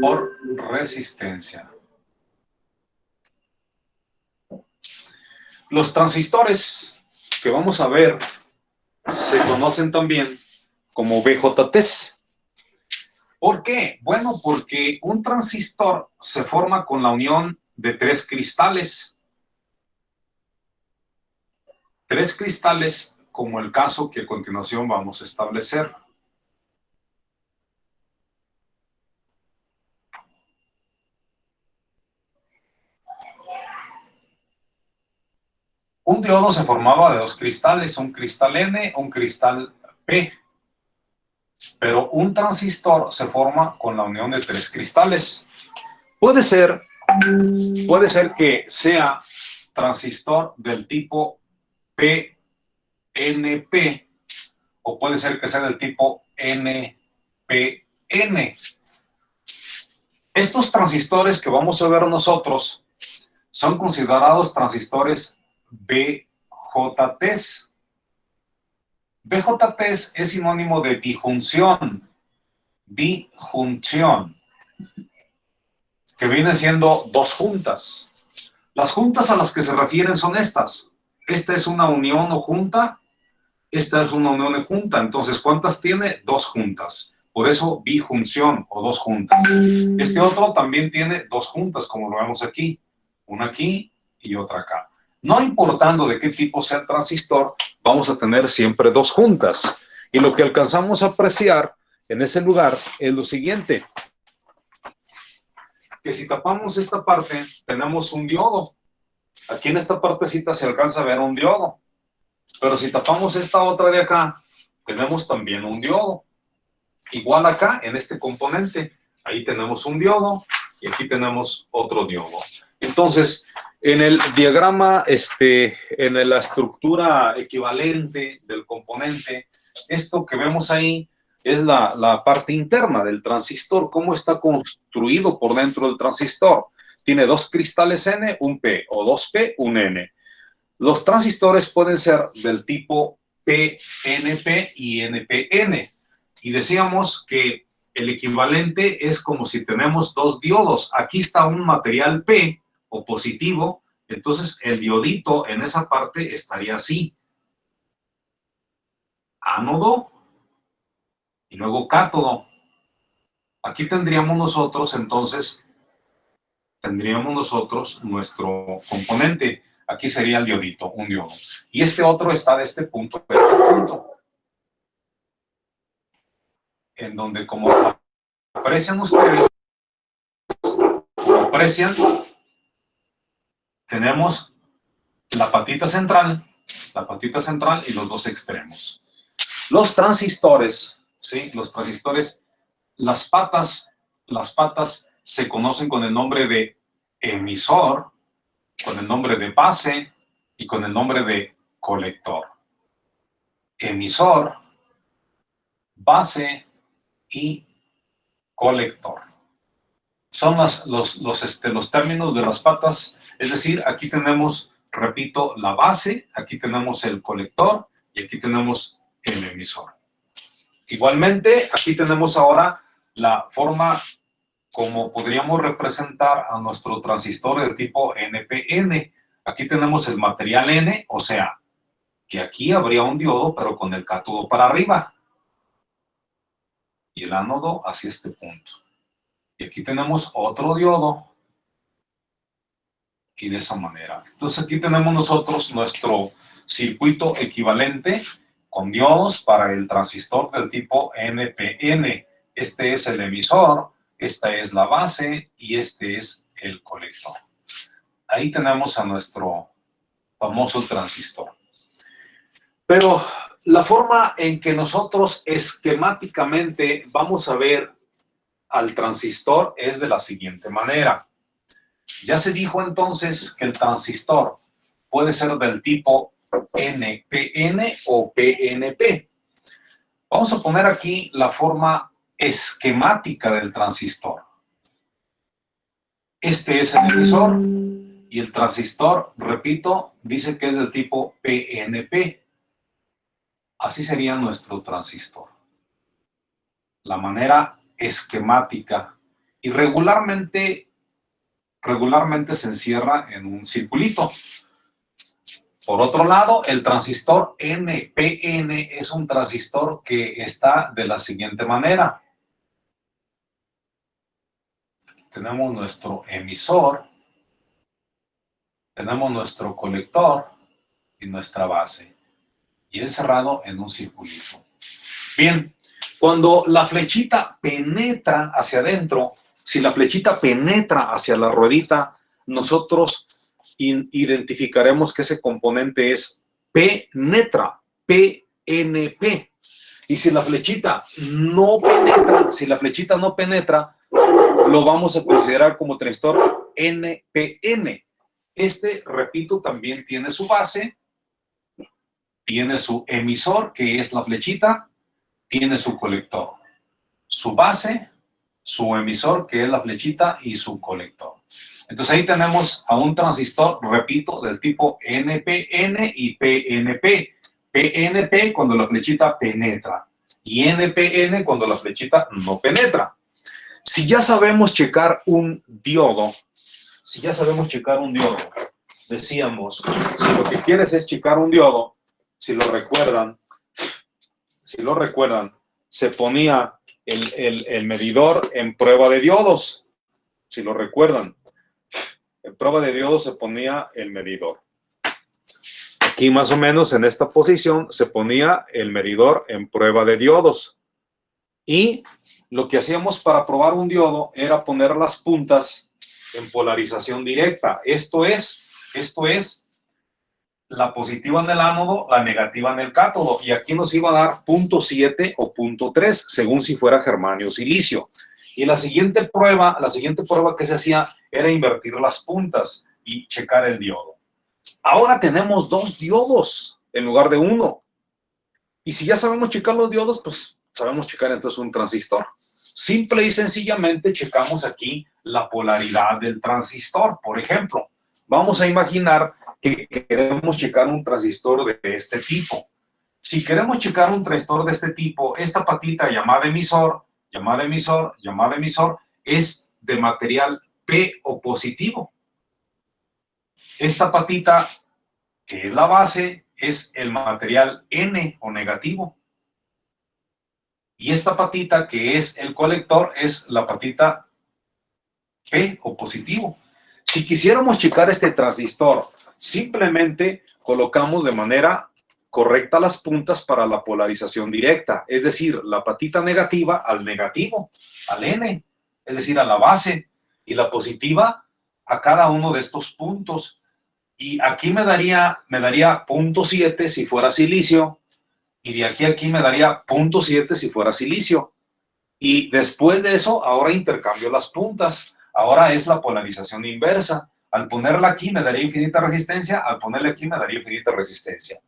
por resistencia. Los transistores que vamos a ver se conocen también como BJTs. ¿Por qué? Bueno, porque un transistor se forma con la unión de tres cristales. Tres cristales, como el caso que a continuación vamos a establecer. Un diodo se formaba de dos cristales, un cristal N, un cristal P. Pero un transistor se forma con la unión de tres cristales. Puede ser que sea transistor del tipo PNP o puede ser que sea del tipo NPN. Estos transistores que vamos a ver nosotros son considerados transistores BJTs. BJTs es sinónimo de bijunción, que viene siendo dos juntas. Las juntas a las que se refieren son estas. Esta es una unión o junta, esta es una unión o junta. Entonces, ¿cuántas tiene? Dos juntas. Por eso, bijunción o dos juntas. Este otro también tiene dos juntas, como lo vemos aquí. Una aquí y otra acá. No importando de qué tipo sea el transistor, vamos a tener siempre dos juntas. Y lo que alcanzamos a apreciar en ese lugar es lo siguiente. Que si tapamos esta parte, tenemos un diodo. Aquí en esta partecita se alcanza a ver un diodo. Pero si tapamos esta otra de acá, tenemos también un diodo. Igual acá, en este componente, ahí tenemos un diodo y aquí tenemos otro diodo. Entonces, en el diagrama, en la estructura equivalente del componente, esto que vemos ahí es la parte interna del transistor, cómo está construido por dentro del transistor. Tiene dos cristales N, un P, o dos P, un N. Los transistores pueden ser del tipo PNP y NPN. Y decíamos que el equivalente es como si tenemos dos diodos. Aquí está un material P, o positivo, entonces el diodito en esa parte estaría así. Ánodo y luego cátodo. Aquí tendríamos nosotros, entonces, nuestro componente. Aquí sería el diodito, un diodo. Y este otro está de este punto a este punto. En donde, como aprecian ustedes, tenemos la patita central y los dos extremos. Los transistores, ¿sí? Los transistores, las patas se conocen con el nombre de emisor, con el nombre de base y con el nombre de colector. Emisor, base y colector. Son los términos de las patas, es decir, aquí tenemos, repito, la base, aquí tenemos el colector y aquí tenemos el emisor. Igualmente, aquí tenemos ahora la forma como podríamos representar a nuestro transistor del tipo NPN. Aquí tenemos el material N, o sea, que aquí habría un diodo, pero con el cátodo para arriba. Y el ánodo hacia este punto. Y aquí tenemos otro diodo. Y de esa manera. Entonces aquí tenemos nosotros nuestro circuito equivalente con diodos para el transistor del tipo NPN. Este es el emisor, esta es la base y este es el colector. Ahí tenemos a nuestro famoso transistor. Pero la forma en que nosotros esquemáticamente vamos a ver al transistor es de la siguiente manera. Ya se dijo entonces que el transistor puede ser del tipo NPN o PNP. Vamos a poner aquí la forma esquemática del transistor. Este es el emisor y el transistor, repito, dice que es del tipo PNP. Así sería nuestro transistor. La manera esquemática. y regularmente se encierra en un circulito. Por otro lado, el transistor NPN es un transistor que está de la siguiente manera. Tenemos nuestro emisor, tenemos nuestro colector y nuestra base, y encerrado en un circulito. Bien, cuando la flechita penetra hacia adentro, si la flechita penetra hacia la ruedita, nosotros identificaremos que ese componente es penetra, PNP. Y si la flechita no penetra, lo vamos a considerar como transistor NPN. Este, repito, también tiene su base, tiene su emisor, que es la flechita, tiene su colector, su base, su emisor, que es la flechita, y su colector. Entonces ahí tenemos a un transistor, repito, del tipo NPN y PNP. PNP cuando la flechita penetra y NPN cuando la flechita no penetra. Si ya sabemos checar un diodo, decíamos, si lo que quieres es checar un diodo, si lo recuerdan, se ponía el medidor en prueba de diodos. Si lo recuerdan, en prueba de diodos se ponía el medidor. Aquí más o menos en esta posición se ponía el medidor en prueba de diodos. Y lo que hacíamos para probar un diodo era poner las puntas en polarización directa. Esto es la positiva en el ánodo, la negativa en el cátodo. Y aquí nos iba a dar 0.7 o 0.3, según si fuera germanio o silicio. Y la siguiente prueba que se hacía era invertir las puntas y checar el diodo. Ahora tenemos 2 diodos en lugar de 1. Y si ya sabemos checar los diodos, pues sabemos checar entonces un transistor. Simple y sencillamente checamos aquí la polaridad del transistor. Por ejemplo, vamos a imaginar que queremos checar un transistor de este tipo. Si queremos checar un transistor de este tipo, esta patita llamada emisor, es de material P o positivo. Esta patita, que es la base, es el material N o negativo. Y esta patita, que es el colector, es la patita P o positivo. Si quisiéramos checar este transistor, simplemente colocamos de manera correcta las puntas para la polarización directa, es decir, la patita negativa al negativo, al N, es decir, a la base, y la positiva a cada uno de estos puntos. Y aquí me daría 0.7 si fuera silicio, y de aquí a aquí me daría 0.7 si fuera silicio. Y después de eso, ahora intercambio las puntas. Ahora es la polarización inversa. Al ponerla aquí me daría infinita resistencia, al ponerla aquí me daría infinita resistencia.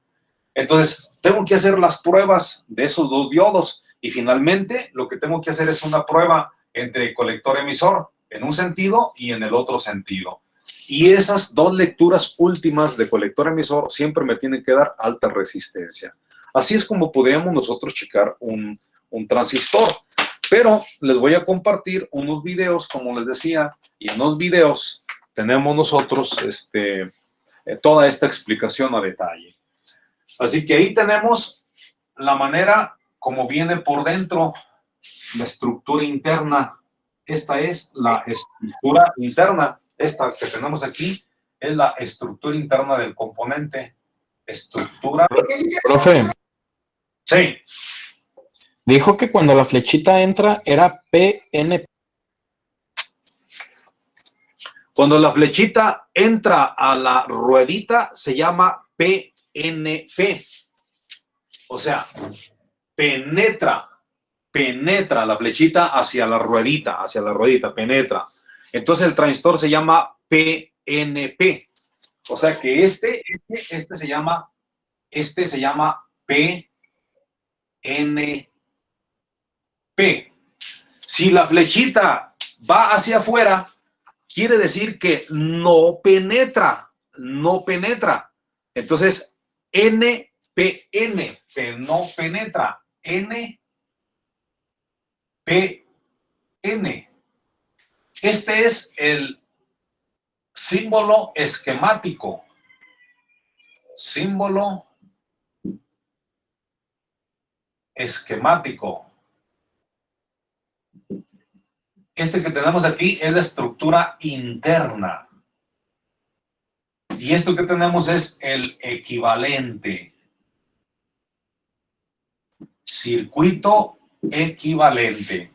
Entonces, tengo que hacer las pruebas de esos 2 diodos y finalmente lo que tengo que hacer es una prueba entre colector-emisor en un sentido y en el otro sentido. Y esas 2 lecturas últimas de colector-emisor siempre me tienen que dar alta resistencia. Así es como podríamos nosotros checar un transistor. Pero les voy a compartir unos videos, como les decía, y en los videos tenemos nosotros toda esta explicación a detalle. Así que ahí tenemos la manera como viene por dentro la estructura interna. Esta es la estructura interna. Esta que tenemos aquí es la estructura interna del componente. Estructura. Profe, Sí. dijo que cuando la flechita entra era PNP. Cuando la flechita entra a la ruedita se llama PNP. O sea, penetra la flechita hacia la ruedita, penetra. Entonces el transistor se llama PNP. O sea que este se llama PNP. Si la flechita va hacia afuera, quiere decir que no penetra. Entonces, NPN, que no penetra. NPN. Este es el símbolo esquemático. Símbolo esquemático. Este que tenemos aquí es la estructura interna. Y esto que tenemos es el equivalente. Circuito equivalente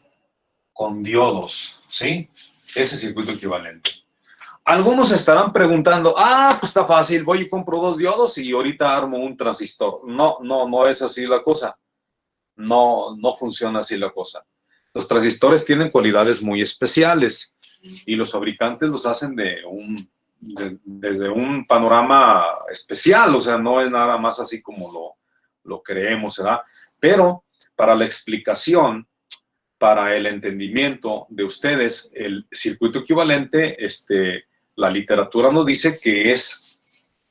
con diodos, ¿sí? Ese circuito equivalente. Algunos estarán preguntando, pues está fácil, voy y compro 2 diodos y ahorita armo un transistor. No es así la cosa. No funciona así la cosa. Los transistores tienen cualidades muy especiales y los fabricantes los hacen desde un panorama especial, o sea, no es nada más así como lo creemos, ¿verdad? Pero para la explicación, para el entendimiento de ustedes, el circuito equivalente, la literatura nos dice que es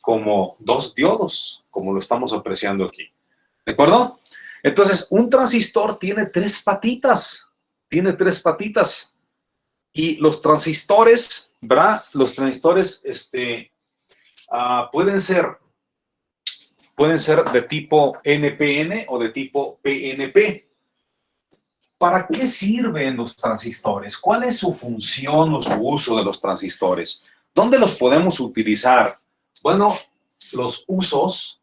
como 2 diodos, como lo estamos apreciando aquí. ¿De acuerdo? Entonces, un transistor tiene 3 patitas. Tiene 3 patitas. Y los transistores, ¿verdad? Los transistores pueden ser de tipo NPN o de tipo PNP. ¿Para qué sirven los transistores? ¿Cuál es su función o su uso de los transistores? ¿Dónde los podemos utilizar? Bueno, los usos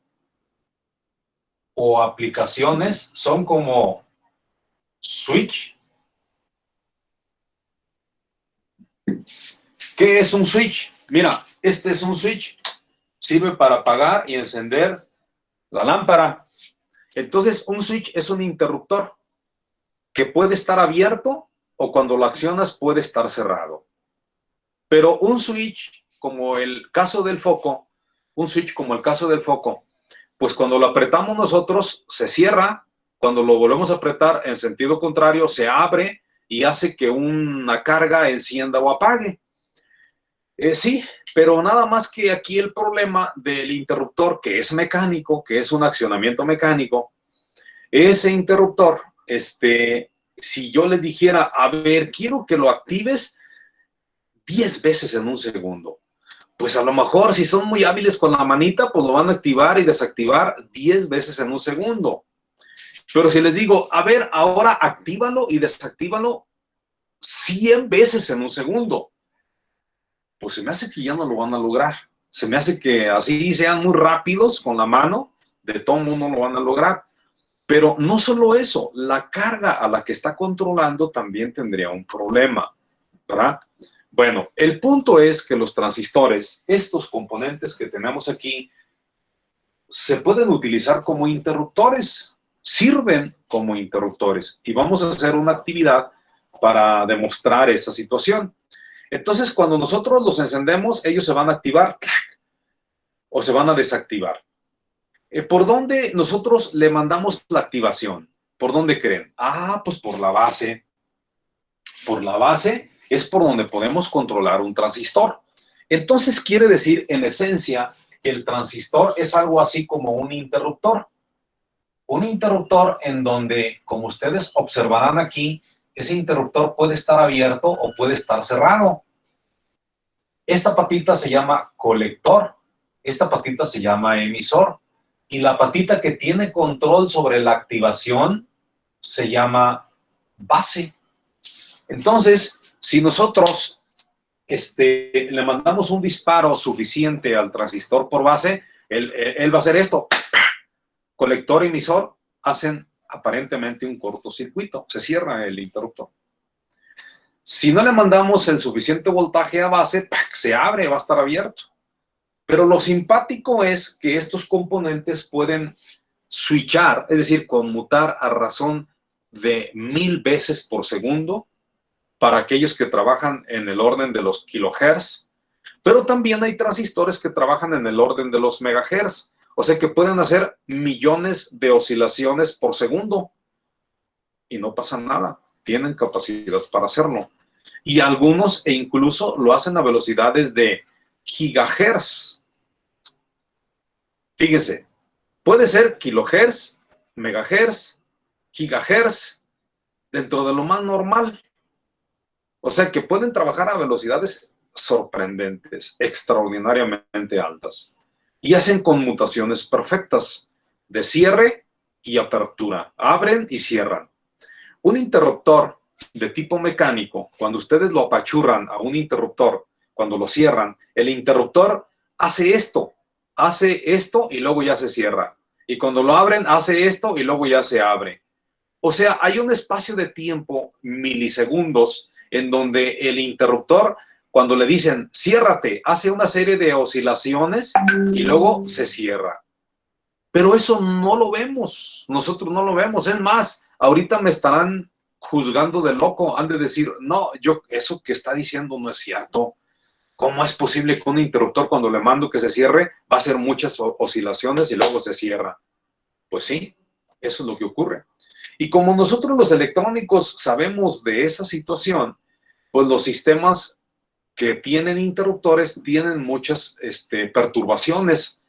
o aplicaciones son como switch. ¿Qué es un switch? Mira, este es un switch. Sirve para apagar y encender la lámpara. Entonces, un switch es un interruptor que puede estar abierto o cuando lo accionas puede estar cerrado. Pero un switch, como el caso del foco, pues cuando lo apretamos nosotros se cierra, cuando lo volvemos a apretar en sentido contrario se abre y hace que una carga encienda o apague. Sí, pero nada más que aquí el problema del interruptor, que es mecánico, que es un accionamiento mecánico, ese interruptor, si yo les dijera, a ver, quiero que lo actives 10 veces en un segundo, pues a lo mejor si son muy hábiles con la manita, pues lo van a activar y desactivar 10 veces en un segundo. Pero si les digo, a ver, ahora actívalo y desactívalo 100 veces en un segundo, pues se me hace que ya no lo van a lograr. Se me hace que así sean muy rápidos con la mano, de todo mundo lo van a lograr. Pero no solo eso, la carga a la que está controlando también tendría un problema, ¿verdad? Bueno, el punto es que los transistores, estos componentes que tenemos aquí, se pueden utilizar como interruptores, sirven como interruptores. Y vamos a hacer una actividad para demostrar esa situación. Entonces, cuando nosotros los encendemos, ellos se van a activar o se van a desactivar. ¿Por dónde nosotros le mandamos la activación? ¿Por dónde creen? Pues por la base. Por la base es por donde podemos controlar un transistor. Entonces quiere decir, en esencia, que el transistor es algo así como un interruptor. Un interruptor en donde, como ustedes observarán aquí, ese interruptor puede estar abierto o puede estar cerrado. Esta patita se llama colector, esta patita se llama emisor, y la patita que tiene control sobre la activación se llama base. Entonces, si nosotros le mandamos un disparo suficiente al transistor por base, él va a hacer esto. Colector y emisor hacen aparentemente un cortocircuito, se cierra el interruptor. Si no le mandamos el suficiente voltaje a base, se abre, va a estar abierto. Pero lo simpático es que estos componentes pueden switchar, es decir, conmutar a razón de 1000 veces por segundo para aquellos que trabajan en el orden de los kilohertz, pero también hay transistores que trabajan en el orden de los megahertz, o sea que pueden hacer millones de oscilaciones por segundo y no pasa nada, tienen capacidad para hacerlo. Y algunos incluso lo hacen a velocidades de gigahertz. Fíjense, puede ser kilohertz, megahertz, gigahertz, dentro de lo más normal. O sea que pueden trabajar a velocidades sorprendentes, extraordinariamente altas, y hacen conmutaciones perfectas de cierre y apertura. Abren y cierran. Un interruptor de tipo mecánico, cuando ustedes lo apachurran a un interruptor, cuando lo cierran, el interruptor hace esto y luego ya se cierra. Y cuando lo abren, hace esto y luego ya se abre. O sea, hay un espacio de tiempo, milisegundos, en donde el interruptor, cuando le dicen ciérrate, hace una serie de oscilaciones y luego se cierra. Pero eso no lo vemos, nosotros no lo vemos. Es más, ahorita me estarán juzgando de loco, han de decir, no, eso que está diciendo no es cierto. ¿Cómo es posible que un interruptor cuando le mando que se cierre va a hacer muchas oscilaciones y luego se cierra? Pues sí, eso es lo que ocurre. Y como nosotros los electrónicos sabemos de esa situación, pues los sistemas que tienen interruptores tienen muchas perturbaciones.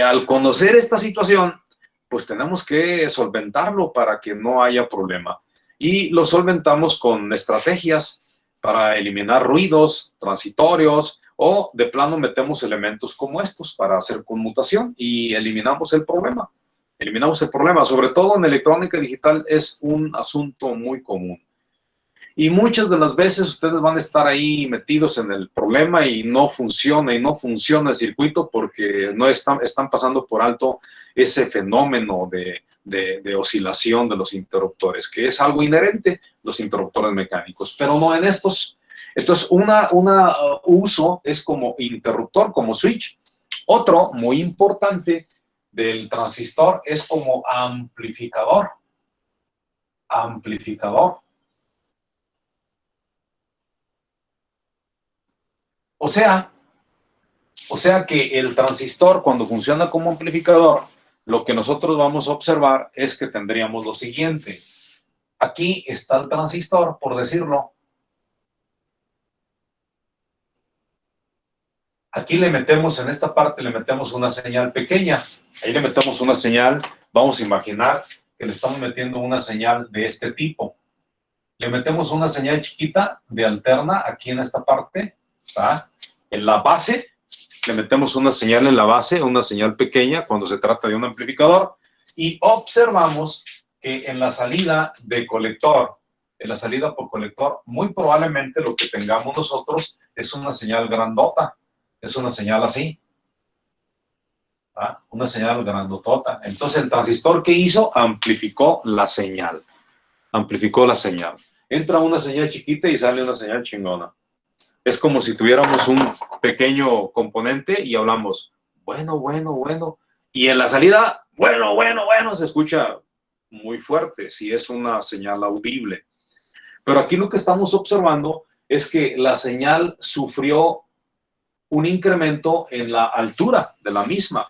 Al conocer esta situación, pues tenemos que solventarlo para que no haya problema. Y lo solventamos con estrategias para eliminar ruidos transitorios o de plano metemos elementos como estos para hacer conmutación y eliminamos el problema. Eliminamos el problema, sobre todo en electrónica digital es un asunto muy común. Y muchas de las veces ustedes van a estar ahí metidos en el problema y no funciona el circuito porque no están pasando por alto ese fenómeno de oscilación de los interruptores, que es algo inherente los interruptores mecánicos, pero no en estos. Entonces, uso es como interruptor, como switch. Otro muy importante del transistor es como amplificador. Amplificador. O sea que el transistor, cuando funciona como amplificador, lo que nosotros vamos a observar es que tendríamos lo siguiente. Aquí está el transistor, por decirlo. Aquí le metemos, en esta parte le metemos una señal pequeña. Ahí le metemos una señal, vamos a imaginar que le estamos metiendo una señal de este tipo. Le metemos una señal chiquita de alterna aquí en esta parte, ¿está? En la base, le metemos una señal en la base, una señal pequeña cuando se trata de un amplificador, y observamos que en la salida de colector, en la salida por colector, muy probablemente lo que tengamos nosotros es una señal grandota, es una señal así, ¿ah? Una señal grandotota. Entonces el transistor, ¿qué hizo? Amplificó la señal. Amplificó la señal. Entra una señal chiquita y sale una señal chingona. Es como si tuviéramos un pequeño componente y hablamos, bueno. Y en la salida, bueno, se escucha muy fuerte, si es una señal audible. Pero aquí lo que estamos observando es que la señal sufrió un incremento en la altura de la misma.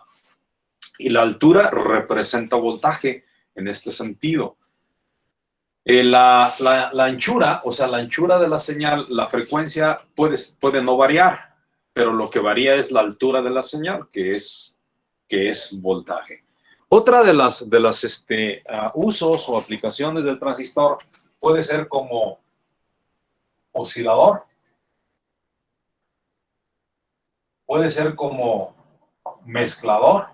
Y la altura representa voltaje en este sentido. La anchura, o sea, la anchura de la señal, la frecuencia puede no variar, pero lo que varía es la altura de la señal, que es voltaje. Otra de las usos o aplicaciones del transistor puede ser como oscilador, puede ser como mezclador,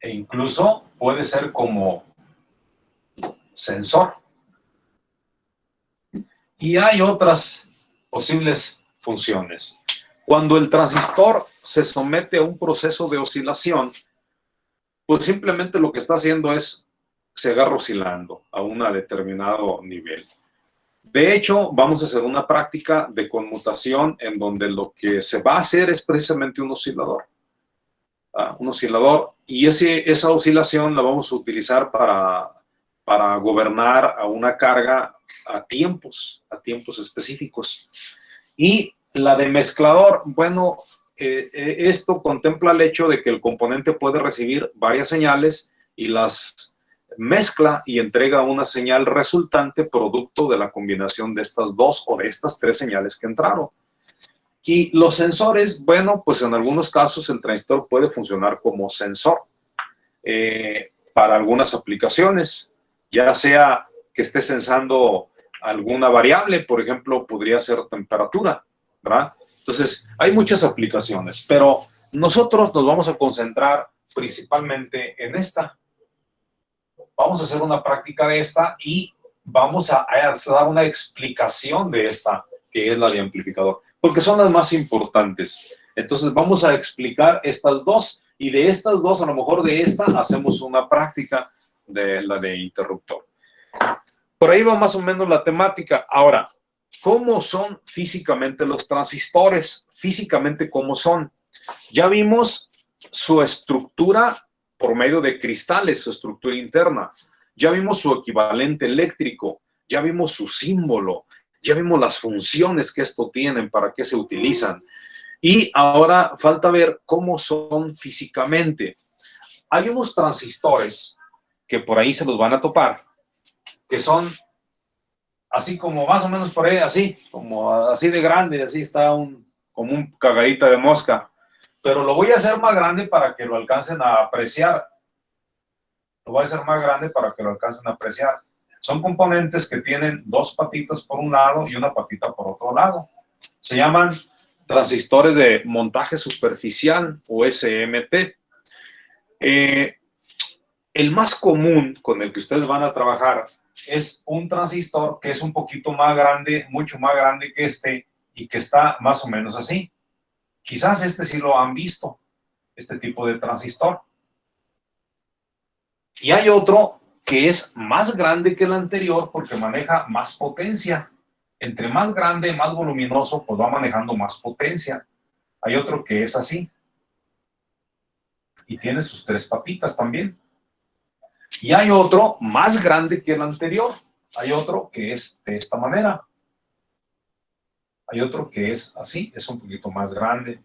e incluso puede ser como sensor. Y hay otras posibles funciones. Cuando el transistor se somete a un proceso de oscilación, pues simplemente lo que está haciendo es se agarra oscilando a un determinado nivel. De hecho, vamos a hacer una práctica de conmutación en donde lo que se va a hacer es precisamente un oscilador. Un oscilador, y esa oscilación la vamos a utilizar para gobernar a una carga a tiempos específicos. Y la de mezclador, bueno, esto contempla el hecho de que el componente puede recibir varias señales y las mezcla y entrega una señal resultante producto de la combinación de estas dos o de estas tres señales que entraron. Y los sensores, bueno, pues en algunos casos el transistor puede funcionar como sensor para algunas aplicaciones, ya sea que esté sensando alguna variable, por ejemplo, podría ser temperatura, ¿verdad? Entonces, hay muchas aplicaciones, pero nosotros nos vamos a concentrar principalmente en esta. Vamos a hacer una práctica de esta y vamos a dar una explicación de esta, que es la de amplificador, porque son las más importantes. Entonces, vamos a explicar estas dos, y de estas dos, a lo mejor de esta, hacemos una práctica de la de interruptor. Por ahí va más o menos la temática. Ahora, ¿cómo son físicamente los transistores? Físicamente, ¿cómo son? Ya vimos su estructura por medio de cristales, su estructura interna. Ya vimos su equivalente eléctrico. Ya vimos su símbolo. Ya vimos las funciones que esto tienen, para qué se utilizan. Y ahora falta ver cómo son físicamente. Hay unos transistores que por ahí se los van a topar, que son así como más o menos por ahí, así, como así de grande, así está como un cagadita de mosca. Pero lo voy a hacer más grande para que lo alcancen a apreciar. Lo voy a hacer más grande para que lo alcancen a apreciar. Son componentes que tienen dos patitas por un lado y una patita por otro lado. Se llaman transistores de montaje superficial o SMT. El más común con el que ustedes van a trabajar es un transistor que es un poquito más grande, mucho más grande que este, y que está más o menos así. Quizás este sí lo han visto, este tipo de transistor. Y hay otro que es más grande que el anterior porque maneja más potencia. Entre más grande, más voluminoso, pues va manejando más potencia. Hay otro que es así. Y tiene sus tres patitas también. Y hay otro más grande que el anterior. Hay otro que es de esta manera. Hay otro que es así, es un poquito más grande.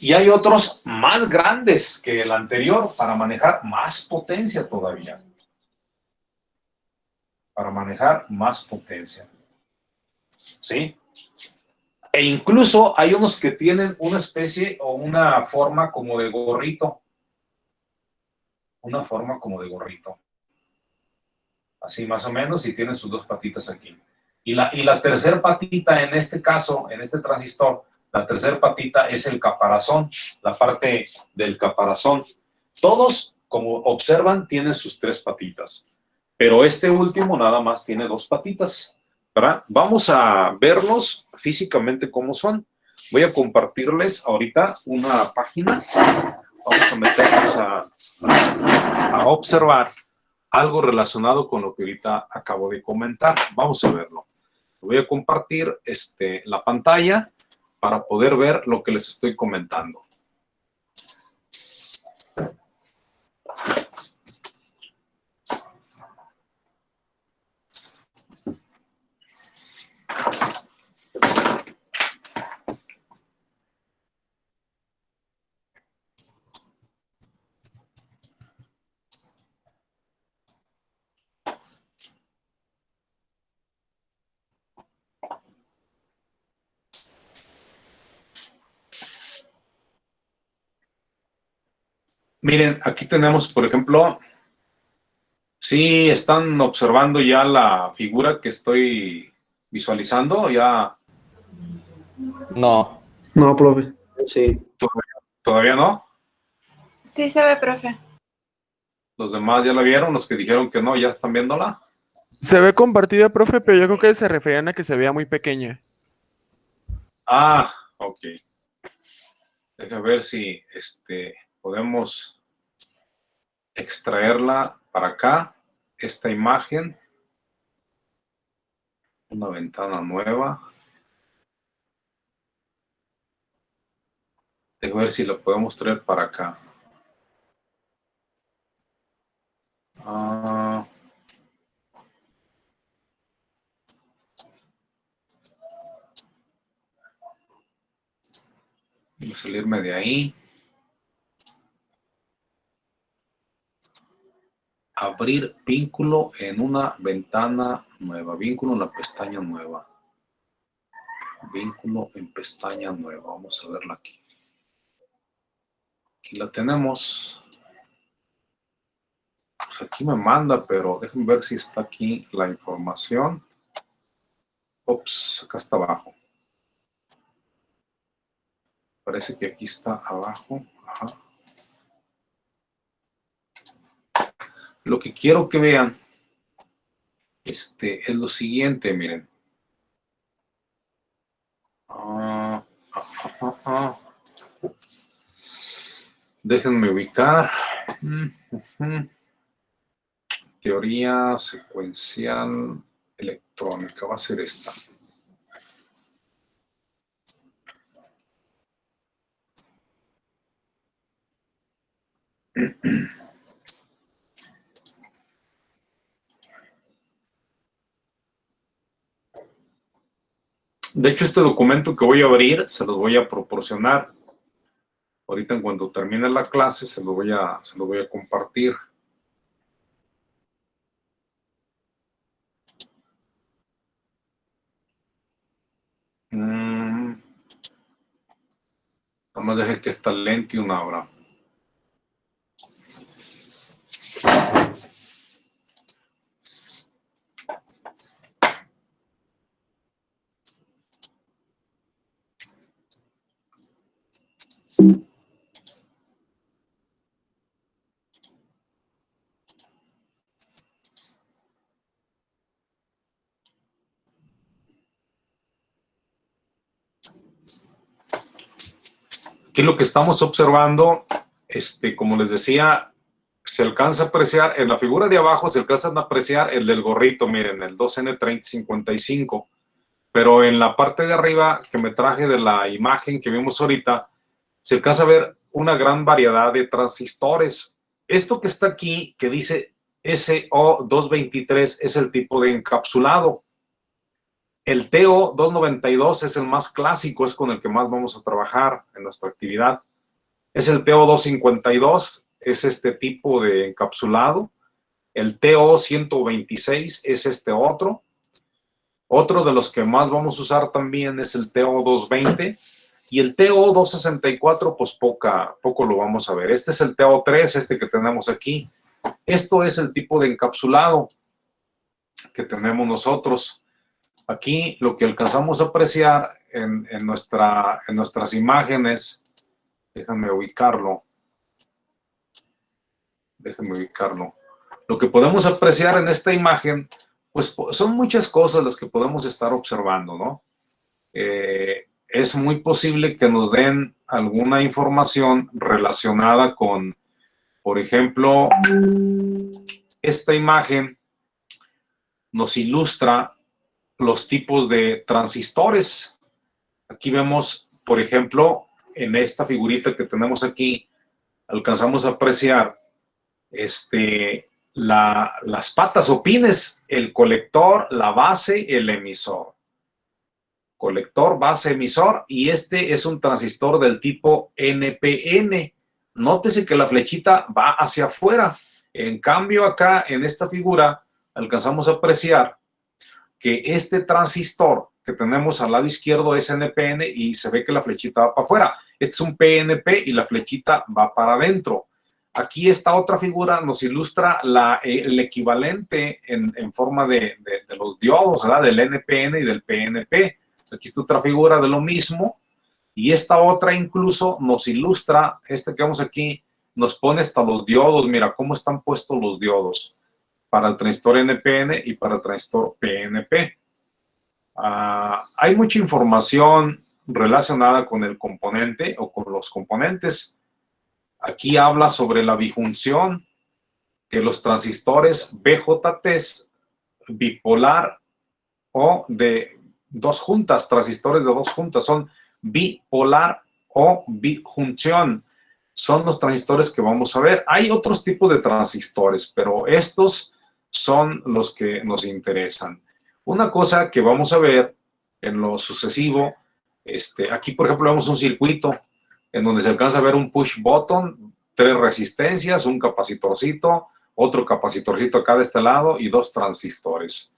Y hay otros más grandes que el anterior para manejar más potencia todavía. Para manejar más potencia. ¿Sí? E incluso hay unos que tienen una especie o una forma como de gorrito. Una forma como de gorrito. Así más o menos, y tienen sus dos patitas aquí. Y la tercera patita en este caso, en este transistor, la tercera patita es el caparazón, la parte del caparazón. Todos, como observan, tienen sus tres patitas, pero este último nada más tiene dos patitas, ¿verdad? Vamos a verlos físicamente cómo son. Voy a compartirles ahorita una página. Vamos a meternos a observar algo relacionado con lo que ahorita acabo de comentar. Vamos a verlo. Voy a compartir la pantalla para poder ver lo que les estoy comentando. Miren, aquí tenemos, por ejemplo, sí están observando ya la figura que estoy visualizando, ya No. No, profe. Sí. todavía no. Sí se ve, profe. Los demás ya la vieron, los que dijeron que no, ya están viéndola. Se ve compartida, profe, pero yo creo que se referían a que se veía muy pequeña. Ah, ok. Déjame ver si podemos extraerla para acá, esta imagen, una ventana nueva. Déjame ver si la podemos traer para acá. Voy a salirme de ahí. Abrir vínculo en una ventana nueva. Vínculo en la pestaña nueva. Vínculo en pestaña nueva. Vamos a verla aquí. Aquí la tenemos. Aquí me manda, pero déjenme ver si está aquí la información. Ups, acá está abajo. Parece que aquí está abajo. Ajá. Lo que quiero que vean es lo siguiente, miren. Déjenme ubicar. Teoría secuencial electrónica. Va a ser esta. De hecho, este documento que voy a abrir se los voy a proporcionar. Ahorita en cuanto termine la clase se lo voy a compartir. Nada más deje que esta Lentium abra. Aquí lo que estamos observando, como les decía, se alcanza a apreciar, en la figura de abajo se alcanza a apreciar el del gorrito, miren, el 2N3055, pero en la parte de arriba que me traje de la imagen que vimos ahorita, se alcanza a ver una gran variedad de transistores. Esto que está aquí, que dice SO223, es el tipo de encapsulado. El TO292 es el más clásico, es con el que más vamos a trabajar en nuestra actividad. Es el TO252, es este tipo de encapsulado. El TO126 es este otro. Otro de los que más vamos a usar también es el TO220. Y el TO264, pues poco lo vamos a ver. Este es el TO3, este que tenemos aquí. Esto es el tipo de encapsulado que tenemos nosotros. Aquí lo que alcanzamos a apreciar en nuestras imágenes, déjenme ubicarlo. Lo que podemos apreciar en esta imagen, pues son muchas cosas las que podemos estar observando, ¿no? Es muy posible que nos den alguna información relacionada con, por ejemplo, esta imagen nos ilustra los tipos de transistores. Aquí vemos, por ejemplo, en esta figurita que tenemos aquí, alcanzamos a apreciar las patas o pines, el colector, la base, el emisor. Colector, base, emisor, y este es un transistor del tipo NPN. Nótese que la flechita va hacia afuera. En cambio, acá en esta figura alcanzamos a apreciar que este transistor que tenemos al lado izquierdo es NPN y se ve que la flechita va para afuera. Este es un PNP y la flechita va para adentro. Aquí esta otra figura nos ilustra el equivalente en forma de los diodos, ¿verdad? Del NPN y del PNP. Aquí está otra figura de lo mismo. Y esta otra incluso nos ilustra, que vemos aquí, nos pone hasta los diodos. Mira cómo están puestos los diodos para el transistor NPN y para el transistor PNP. Hay mucha información relacionada con el componente o con los componentes. Aquí habla sobre la bijunción, que los transistores BJT bipolar o de dos juntas, transistores de dos juntas, son bipolar o bijunción. Son los transistores que vamos a ver. Hay otros tipos de transistores, pero estos son los que nos interesan. Una cosa que vamos a ver en lo sucesivo, aquí por ejemplo vemos un circuito en donde se alcanza a ver un push button, 3 resistencias, un capacitorcito, otro capacitorcito acá de este lado y 2 transistores.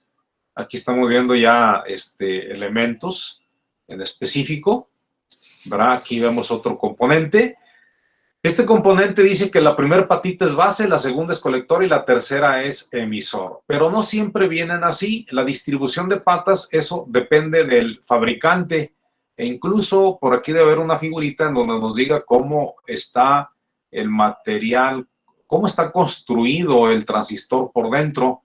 Aquí estamos viendo ya elementos en específico, ¿verdad? Aquí vemos otro componente. Este componente dice que la primera patita es base, la segunda es colector y la tercera es emisor. Pero no siempre vienen así. La distribución de patas, eso depende del fabricante. E incluso por aquí debe haber una figurita en donde nos diga cómo está el material, cómo está construido el transistor por dentro,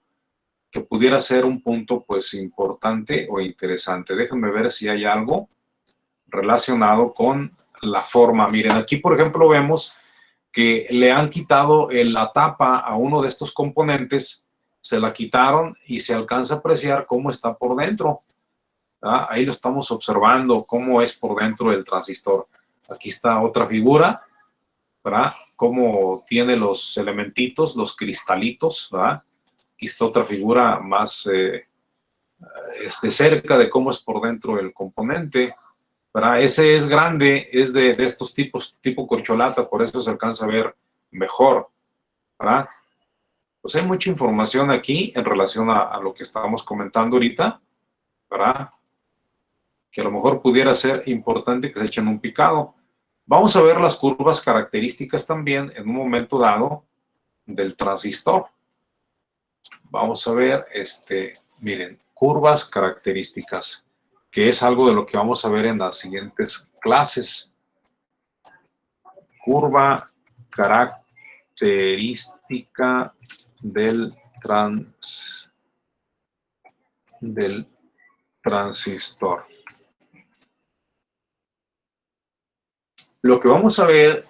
que pudiera ser un punto pues importante o interesante. Déjenme ver si hay algo relacionado con la forma. Miren, aquí por ejemplo vemos que le han quitado la tapa a uno de estos componentes, se la quitaron y se alcanza a apreciar cómo está por dentro. ¿Ah? Ahí lo estamos observando, cómo es por dentro del transistor. Aquí está otra figura, ¿verdad? Cómo tiene los elementitos, los cristalitos, ¿verdad? Aquí está otra figura más cerca de cómo es por dentro el componente, ¿verdad? Ese es grande, es de estos tipos, tipo corcholata, por eso se alcanza a ver mejor, ¿verdad? Pues hay mucha información aquí en relación a lo que estábamos comentando ahorita, ¿verdad? Que a lo mejor pudiera ser importante que se echen un picado. Vamos a ver las curvas características también en un momento dado del transistor. Vamos a ver, miren, curvas características, que es algo de lo que vamos a ver en las siguientes clases. Curva característica del transistor. Lo que vamos a ver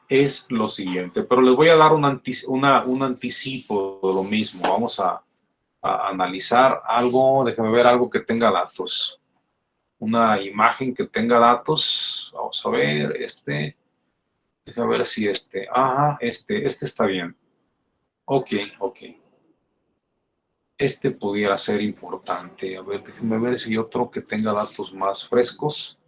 es lo siguiente, pero les voy a dar un anticipo de lo mismo. Vamos a analizar algo, déjenme ver algo que tenga datos. Una imagen que tenga datos. Vamos a ver, déjame ver si ajá, este está bien. Ok. Este pudiera ser importante. A ver, déjenme ver si hay otro que tenga datos más frescos.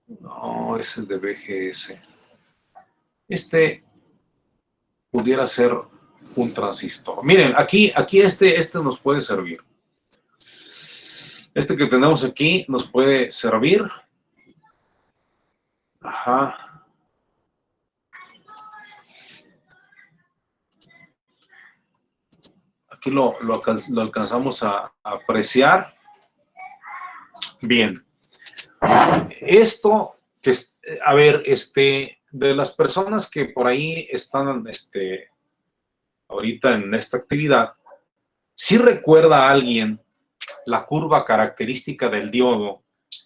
No, ese es de BGS. Pudiera ser un transistor. Miren, aquí este nos puede servir. Este que tenemos aquí nos puede servir. Ajá. Aquí lo alcanzamos a apreciar. Bien. Esto, que a ver, de las personas que por ahí están, ahorita en esta actividad, ¿sí recuerda a alguien la curva característica del diodo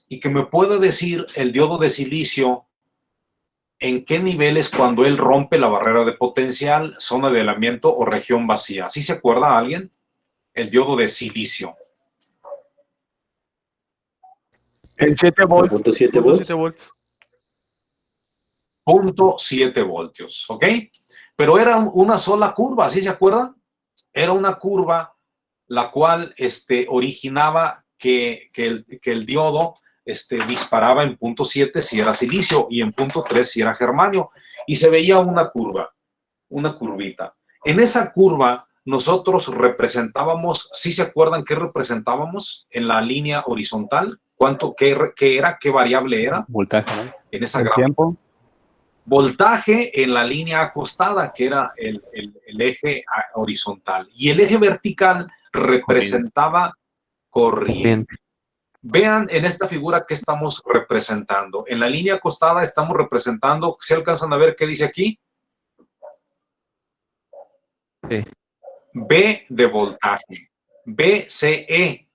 y que me puede decir el diodo de silicio en qué niveles cuando él rompe la barrera de potencial, zona de aislamiento o región vacía? ¿Sí se acuerda alguien? El diodo de silicio. En 7 volts. 1.7 volts. 0.7 voltios, ¿ok? Pero era una sola curva, ¿sí se acuerdan? Era una curva la cual originaba que el diodo disparaba en punto 7 si era silicio y en punto 3 si era germanio. Y se veía una curva, una curvita. En esa curva nosotros representábamos, ¿sí se acuerdan qué representábamos en la línea horizontal? ¿Qué era? ¿Qué variable era? Voltaje, ¿no? En esa El gráfica. tiempo. Voltaje en la línea acostada, que era el eje horizontal. Y el eje vertical representaba corriente. Vean en esta figura qué estamos representando. En la línea acostada estamos representando, ¿se alcanzan a ver qué dice aquí? Sí. B de voltaje. BCE.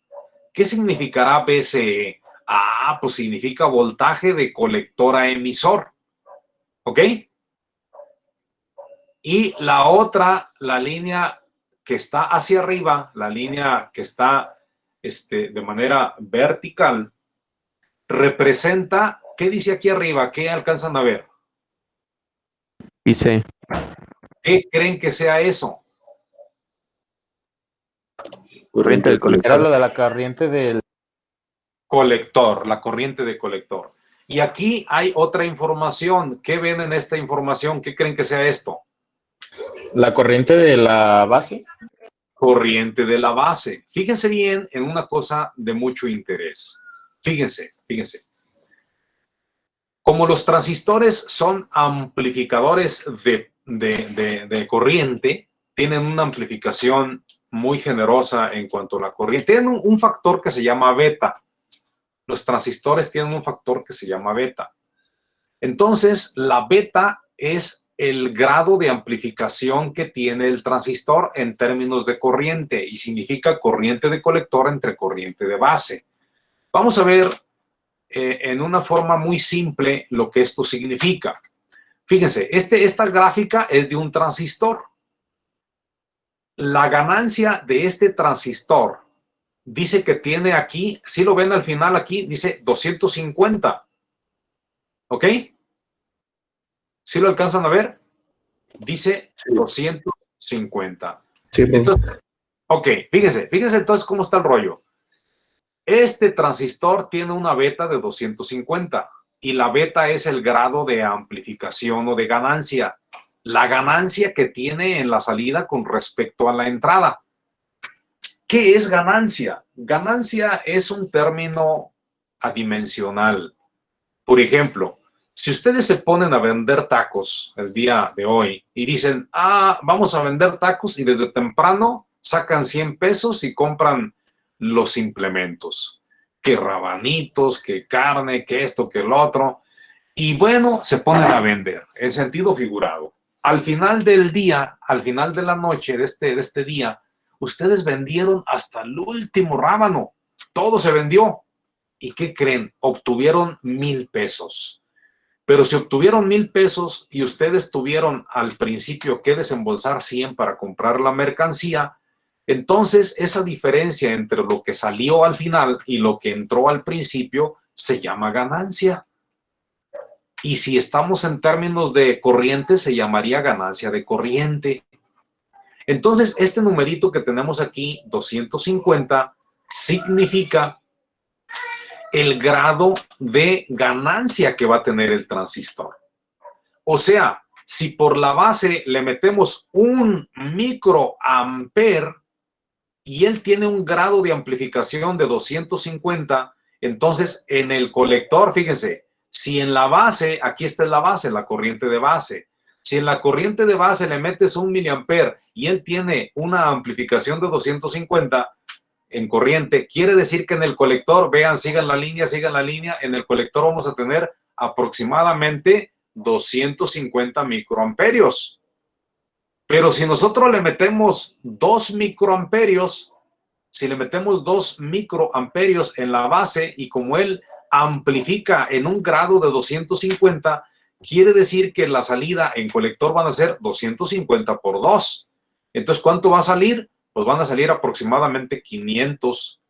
¿Qué significará BCE? Ah, pues significa voltaje de colector a emisor. ¿Ok? Y la otra, la línea que está hacia arriba, la línea que está de manera vertical, representa, ¿qué dice aquí arriba? ¿Qué alcanzan a ver? Dice. ¿Qué creen que sea eso? Corriente del Era colector. lo de la corriente del... Colector, la corriente de colector. Y aquí hay otra información. ¿Qué ven en esta información? ¿Qué creen que sea esto? La corriente de la base. Corriente de la base. Fíjense bien en una cosa de mucho interés. Fíjense. Como los transistores son amplificadores de corriente, tienen una amplificación muy generosa en cuanto a la corriente. Tienen un factor que se llama beta. Los transistores tienen un factor que se llama beta. Entonces, la beta es el grado de amplificación que tiene el transistor en términos de corriente y significa corriente de colector entre corriente de base. Vamos a ver en una forma muy simple lo que esto significa. Fíjense, esta gráfica es de un transistor. La ganancia de este transistor dice que tiene aquí, si lo ven al final aquí, dice 250. ¿Ok? ¿Sí lo alcanzan a ver? Dice Sí. 250. Sí, profe. Entonces, ok, fíjense entonces cómo está el rollo. Este transistor tiene una beta de 250 y la beta es el grado de amplificación o de ganancia. La ganancia que tiene en la salida con respecto a la entrada. ¿Qué es ganancia? Ganancia es un término adimensional. Por ejemplo, si ustedes se ponen a vender tacos el día de hoy y dicen, vamos a vender tacos y desde temprano sacan 100 pesos y compran los implementos, que rabanitos, que carne, que esto, que el otro, y bueno, se ponen a vender en sentido figurado. Al final del día, al final de la noche de este día, ustedes vendieron hasta el último rábano, todo se vendió. ¿Y qué creen? Obtuvieron 1,000 pesos. Pero si obtuvieron 1,000 pesos y ustedes tuvieron al principio que desembolsar 100 para comprar la mercancía, entonces esa diferencia entre lo que salió al final y lo que entró al principio se llama ganancia. Y si estamos en términos de corriente, se llamaría ganancia de corriente. Entonces, este numerito que tenemos aquí, 250, significa el grado de ganancia que va a tener el transistor. O sea, si por la base le metemos 1 microamper y él tiene un grado de amplificación de 250, entonces en el colector, fíjense, si en la base, aquí está la base, la corriente de base, si en la corriente de base le metes 1 miliamper y él tiene una amplificación de 250, en corriente, quiere decir que en el colector, vean, sigan la línea, en el colector vamos a tener aproximadamente 250 microamperios. Pero si nosotros le metemos 2 microamperios, si le metemos 2 microamperios en la base y como él amplifica en un grado de 250, quiere decir que la salida en colector van a ser 250 por 2. Entonces, ¿cuánto va a salir? Pues van a salir aproximadamente 500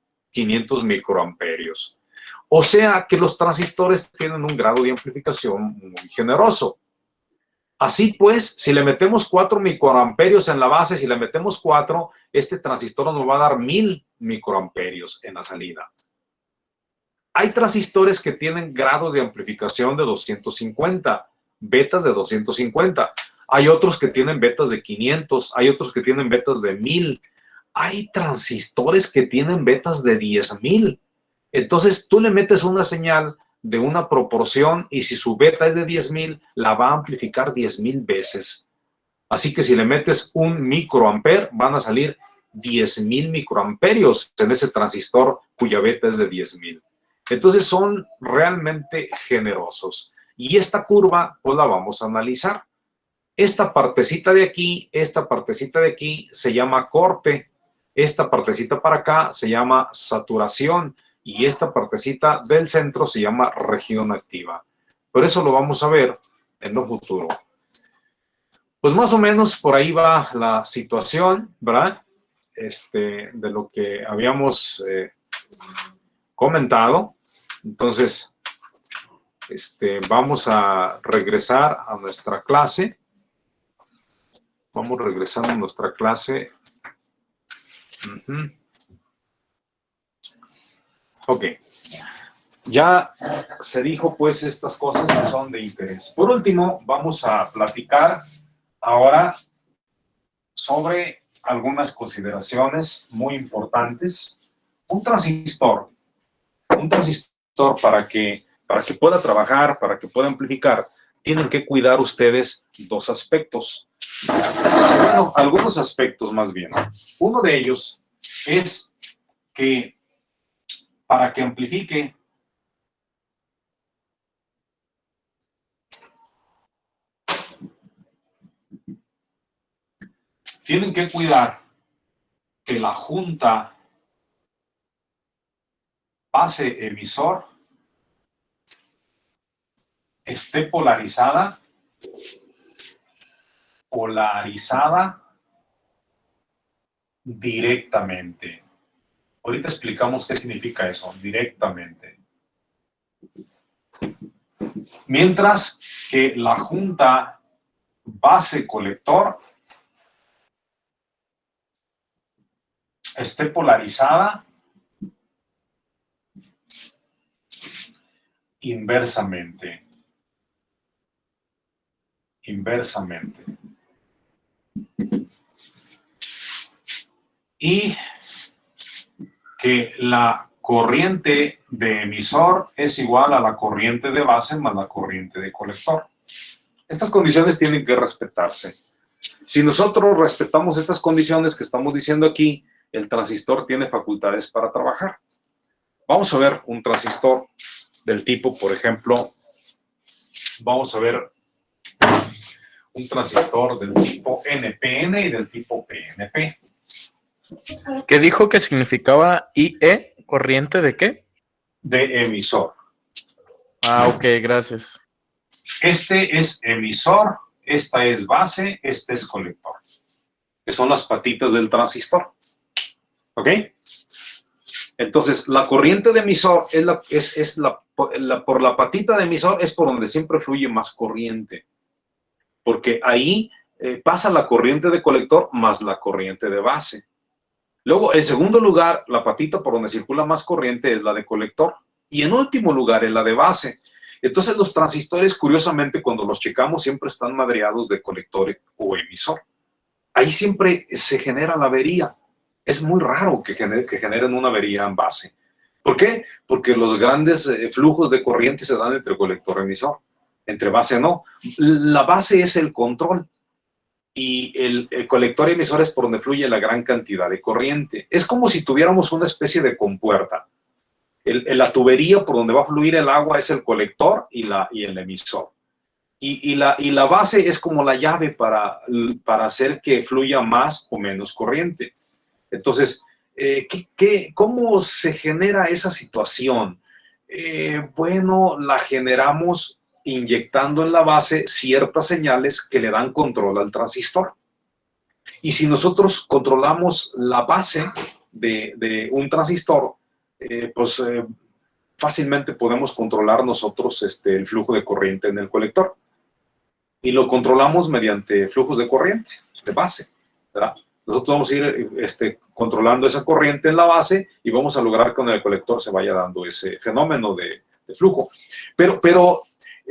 microamperios. O sea que los transistores tienen un grado de amplificación muy generoso. Así pues, si le metemos 4 microamperios en la base, si le metemos 4, este transistor nos va a dar 1,000 microamperios en la salida. Hay transistores que tienen grados de amplificación de 250, betas de 250. Hay otros que tienen betas de 500, hay otros que tienen betas de 1,000. Hay transistores que tienen betas de 10,000. Entonces, tú le metes una señal de una proporción y si su beta es de 10,000, la va a amplificar 10,000 veces. Así que si le metes 1 microamper, van a salir 10,000 microamperios en ese transistor cuya beta es de 10,000. Entonces, son realmente generosos. Y esta curva, pues la vamos a analizar. Esta partecita de aquí se llama corte. Esta partecita para acá se llama saturación y esta partecita del centro se llama región activa. Por eso lo vamos a ver en lo futuro. Pues más o menos por ahí va la situación, ¿verdad? De lo que habíamos comentado. Entonces, vamos a regresar a nuestra clase. Vamos regresando a nuestra clase. Ok. Ya se dijo pues estas cosas que son de interés. Por último, vamos a platicar ahora sobre algunas consideraciones muy importantes. Un transistor para que para que pueda trabajar, para que pueda amplificar, tienen que cuidar ustedes dos aspectos. Bueno, algunos aspectos más bien. Uno de ellos es que para que amplifique, tienen que cuidar que la junta base emisor esté polarizada directamente. Ahorita explicamos qué significa eso, directamente. Mientras que la junta base colector esté polarizada inversamente. Y que la corriente de emisor es igual a la corriente de base más la corriente de colector. Estas condiciones tienen que respetarse. Si nosotros respetamos estas condiciones que estamos diciendo aquí, el transistor tiene facultades para trabajar. Vamos a ver un transistor del tipo, por ejemplo, vamos a ver un transistor del tipo NPN y del tipo PNP. ¿Qué dijo que significaba IE? ¿Corriente de qué? De emisor. Ah, ok, gracias. Este es emisor, esta es base, este es colector, que son las patitas del transistor. ¿Ok? Entonces, la corriente de emisor por la patita de emisor es por donde siempre fluye más corriente, porque ahí pasa la corriente de colector más la corriente de base. Luego, en segundo lugar, la patita por donde circula más corriente es la de colector. Y en último lugar, es la de base. Entonces, los transistores, curiosamente, cuando los checamos, siempre están madreados de colector o emisor. Ahí siempre se genera la avería. Es muy raro que generen una avería en base. ¿Por qué? Porque los grandes flujos de corriente se dan entre colector y emisor. Entre base no. La base es el control. Y el colector y emisor es por donde fluye la gran cantidad de corriente. Es como si tuviéramos una especie de compuerta. La tubería por donde va a fluir el agua es el colector y el emisor. Y la base es como la llave para hacer que fluya más o menos corriente. Entonces, ¿cómo se genera esa situación? Bueno, la generamos inyectando en la base ciertas señales que le dan control al transistor. Y si nosotros controlamos la base de un transistor, fácilmente podemos controlar nosotros el flujo de corriente en el colector. Y lo controlamos mediante flujos de corriente, de base, ¿verdad? Nosotros vamos a ir controlando esa corriente en la base y vamos a lograr que en el colector se vaya dando ese fenómeno de flujo. Pero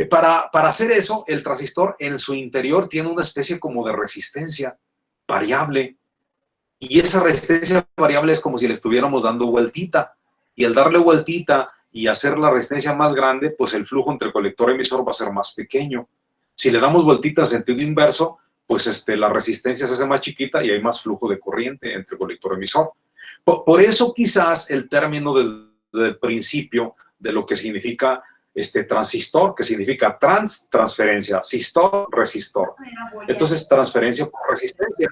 para hacer eso, el transistor en su interior tiene una especie como de resistencia variable. Y esa resistencia variable es como si le estuviéramos dando vueltita. Y al darle vueltita y hacer la resistencia más grande, pues el flujo entre colector y emisor va a ser más pequeño. Si le damos vueltita en sentido inverso, pues la resistencia se hace más chiquita y hay más flujo de corriente entre colector y emisor. Por eso quizás el término desde el principio de lo que significa transistor, que significa transferencia, sistor, resistor. Entonces, transferencia por resistencia.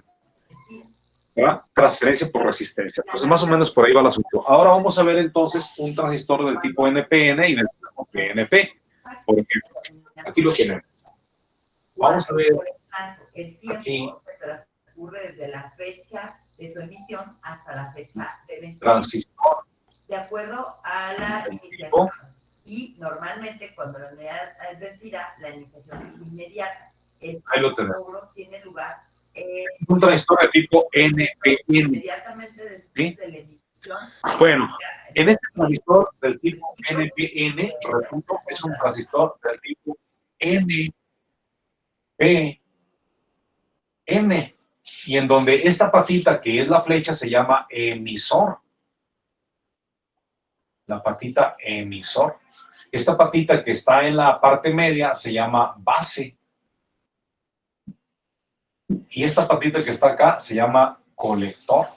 ¿Verdad? Transferencia por resistencia. Entonces, más o menos por ahí va el asunto. Ahora vamos a ver entonces un transistor del tipo NPN y del tipo PNP. Porque aquí lo tenemos. Vamos a ver. El tiempo que transcurre desde la fecha de su emisión hasta la fecha de la transistor. De acuerdo a la iniciación. Y normalmente cuando la unidad es vencida, la iniciación es inmediata. Ahí lo tenemos. Tiene lugar un transistor de tipo NPN. Inmediatamente después de la emisión. Bueno, en este transistor del tipo NPN, repito, es un transistor del tipo NPN. Y en donde esta patita, que es la flecha, se llama emisor. La patita emisor. Esta patita que está en la parte media se llama base. Y esta patita que está acá se llama colector.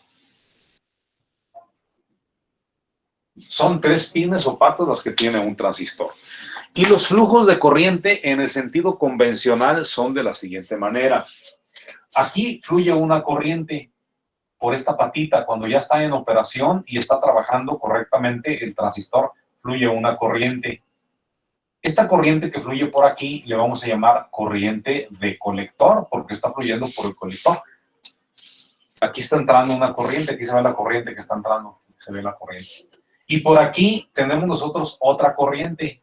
Son 3 pines o patas las que tiene un transistor. Y los flujos de corriente en el sentido convencional son de la siguiente manera. Aquí fluye una corriente por esta patita. Cuando ya está en operación y está trabajando correctamente el transistor, fluye una corriente. Esta corriente que fluye por aquí le vamos a llamar corriente de colector, porque está fluyendo por el colector. Aquí está entrando una corriente, aquí se ve la corriente que está entrando, se ve la corriente. Y por aquí tenemos nosotros otra corriente.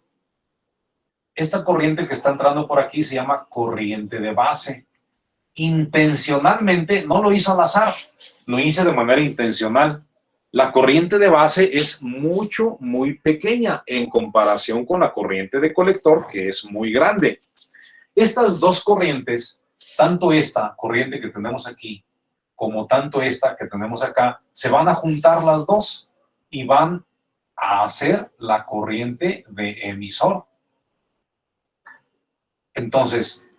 Esta corriente que está entrando por aquí se llama corriente de base. Intencionalmente, no lo hizo al azar, lo hice de manera intencional. La corriente de base es muy pequeña en comparación con la corriente de colector, que es muy grande. Estas dos corrientes, tanto esta corriente que tenemos aquí, como tanto esta que tenemos acá, se van a juntar las dos y van a hacer la corriente de emisor. Entonces,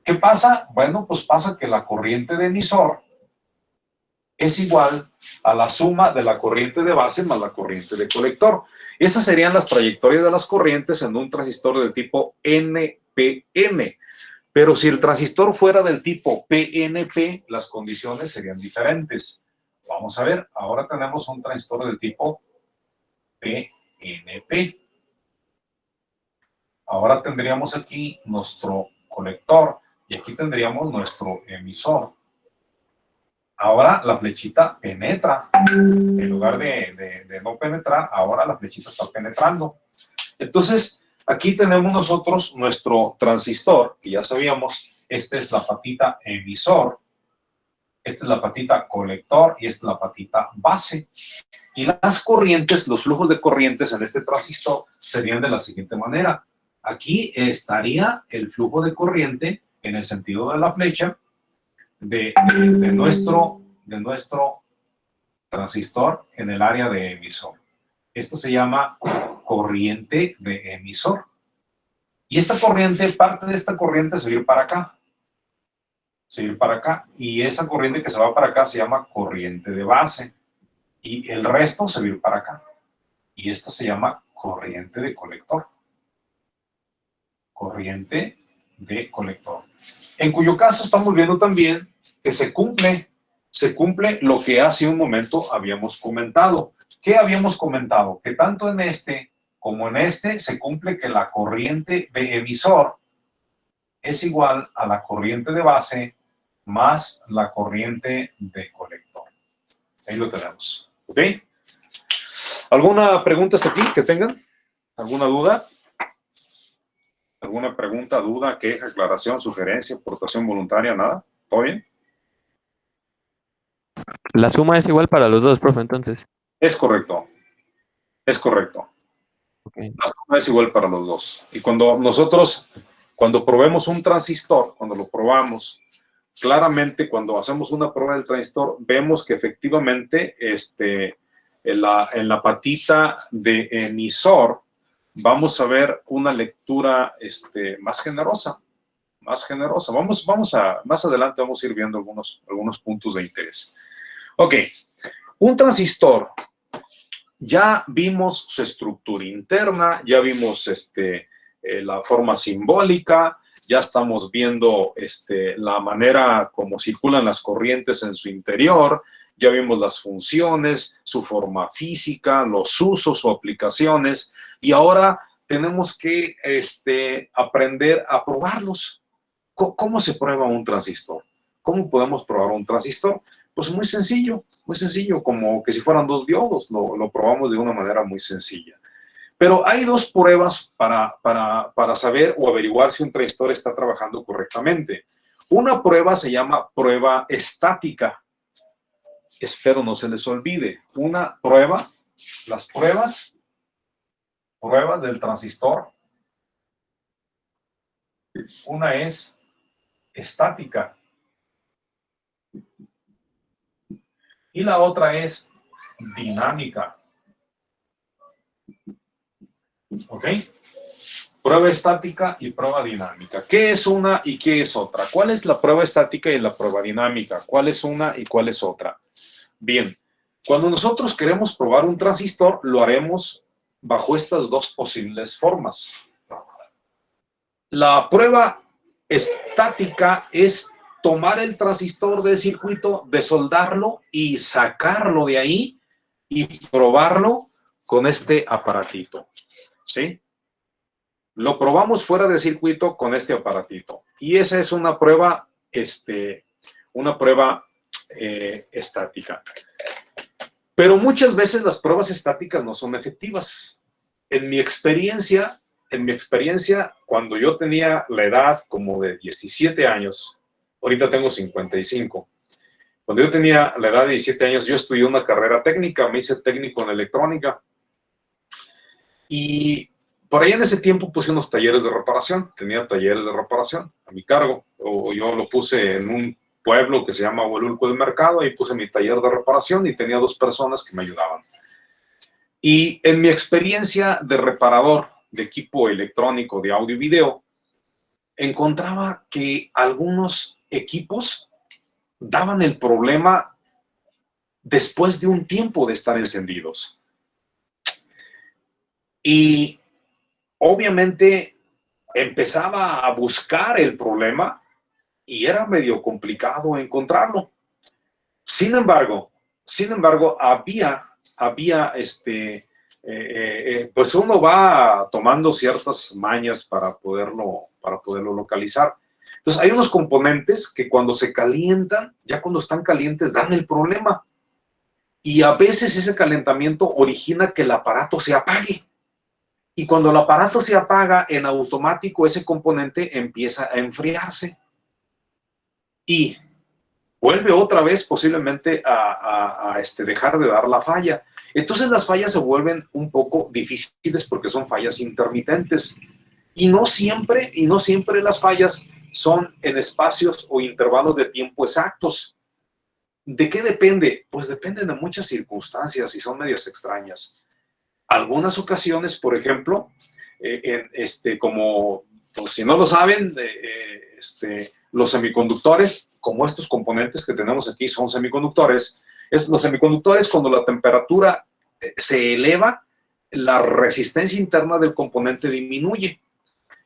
¿qué pasa? Bueno, pues pasa que la corriente de emisor es igual a la suma de la corriente de base más la corriente de colector. Esas serían las trayectorias de las corrientes en un transistor del tipo NPN. Pero si el transistor fuera del tipo PNP, las condiciones serían diferentes. Vamos a ver, ahora tenemos un transistor del tipo PNP. Ahora tendríamos aquí nuestro colector y aquí tendríamos nuestro emisor. Ahora la flechita penetra. En lugar de no penetrar, ahora la flechita está penetrando. Entonces, aquí tenemos nosotros nuestro transistor, que ya sabíamos, esta es la patita emisor, esta es la patita colector y esta es la patita base. Y las corrientes, los flujos de corrientes en este transistor serían de la siguiente manera. Aquí estaría el flujo de corriente en el sentido de la flecha de nuestro transistor en el área de emisor. Esto se llama corriente de emisor. Y esta corriente, parte de esta corriente se va a ir para acá. Se va a ir para acá. Y esa corriente que se va para acá se llama corriente de base. Y el resto se va a ir para acá. Y esta se llama corriente de colector. Corriente de colector. En cuyo caso estamos viendo también que se cumple lo que hace un momento habíamos comentado. ¿Qué habíamos comentado? Que tanto en este como en este se cumple que la corriente de emisor es igual a la corriente de base más la corriente de colector. Ahí lo tenemos. ¿Ok? ¿Alguna pregunta hasta aquí que tengan? ¿Alguna duda? ¿Alguna pregunta, duda, queja, aclaración, sugerencia, aportación voluntaria? ¿Nada? ¿Todo bien? La suma es igual para los dos, profe, entonces. Es correcto. Es correcto. Okay. La suma es igual para los dos. Y cuando probemos un transistor, cuando lo probamos, claramente cuando hacemos una prueba del transistor, vemos que efectivamente en la patita de emisor vamos a ver una lectura más generosa. Más adelante vamos a ir viendo algunos puntos de interés. Ok, un transistor, ya vimos su estructura interna, ya vimos la forma simbólica, ya estamos viendo la manera como circulan las corrientes en su interior, ya vimos las funciones, su forma física, los usos o aplicaciones, y ahora tenemos que aprender a probarlos. ¿Cómo se prueba un transistor? ¿Cómo podemos probar un transistor? Pues muy sencillo, como que si fueran dos diodos, lo probamos de una manera muy sencilla. Pero hay dos pruebas para saber o averiguar si un transistor está trabajando correctamente. Una prueba se llama prueba estática. Espero no se les olvide. Una prueba, las pruebas del transistor. Una es estática. Y la otra es dinámica. ¿Ok? Prueba estática y prueba dinámica. ¿Qué es una y qué es otra? ¿Cuál es la prueba estática y la prueba dinámica? ¿Cuál es una y cuál es otra? Bien, cuando nosotros queremos probar un transistor, lo haremos bajo estas dos posibles formas. La prueba estática es tomar el transistor del circuito, desoldarlo y sacarlo de ahí y probarlo con este aparatito. ¿Sí? Lo probamos fuera de circuito con este aparatito. Y esa es una prueba, estática. Pero muchas veces las pruebas estáticas no son efectivas. En mi experiencia, cuando yo tenía la edad como de 17 años, ahorita tengo 55. Cuando yo tenía la edad de 17 años, yo estudié una carrera técnica, me hice técnico en electrónica. Y por ahí en ese tiempo puse unos talleres de reparación, tenía talleres de reparación a mi cargo, o yo lo puse en un pueblo que se llama Huelulco del Mercado, ahí puse mi taller de reparación y tenía 2 personas que me ayudaban. Y en mi experiencia de reparador de equipo electrónico de audio y video, encontraba que algunos equipos daban el problema después de un tiempo de estar encendidos. Y obviamente empezaba a buscar el problema y era medio complicado encontrarlo. Sin embargo, había pues uno va tomando ciertas mañas para poderlo localizar. Entonces hay unos componentes que cuando se calientan, ya cuando están calientes, dan el problema. Y a veces ese calentamiento origina que el aparato se apague. Y cuando el aparato se apaga, en automático ese componente empieza a enfriarse. Y vuelve otra vez posiblemente a dejar de dar la falla. Entonces las fallas se vuelven un poco difíciles porque son fallas intermitentes. Y no siempre las fallas son en espacios o intervalos de tiempo exactos. ¿De qué depende? Pues dependen de muchas circunstancias y son medias extrañas. Algunas ocasiones, por ejemplo, como pues, si no lo saben, los semiconductores, como estos componentes que tenemos aquí son semiconductores, los semiconductores cuando la temperatura se eleva, la resistencia interna del componente disminuye.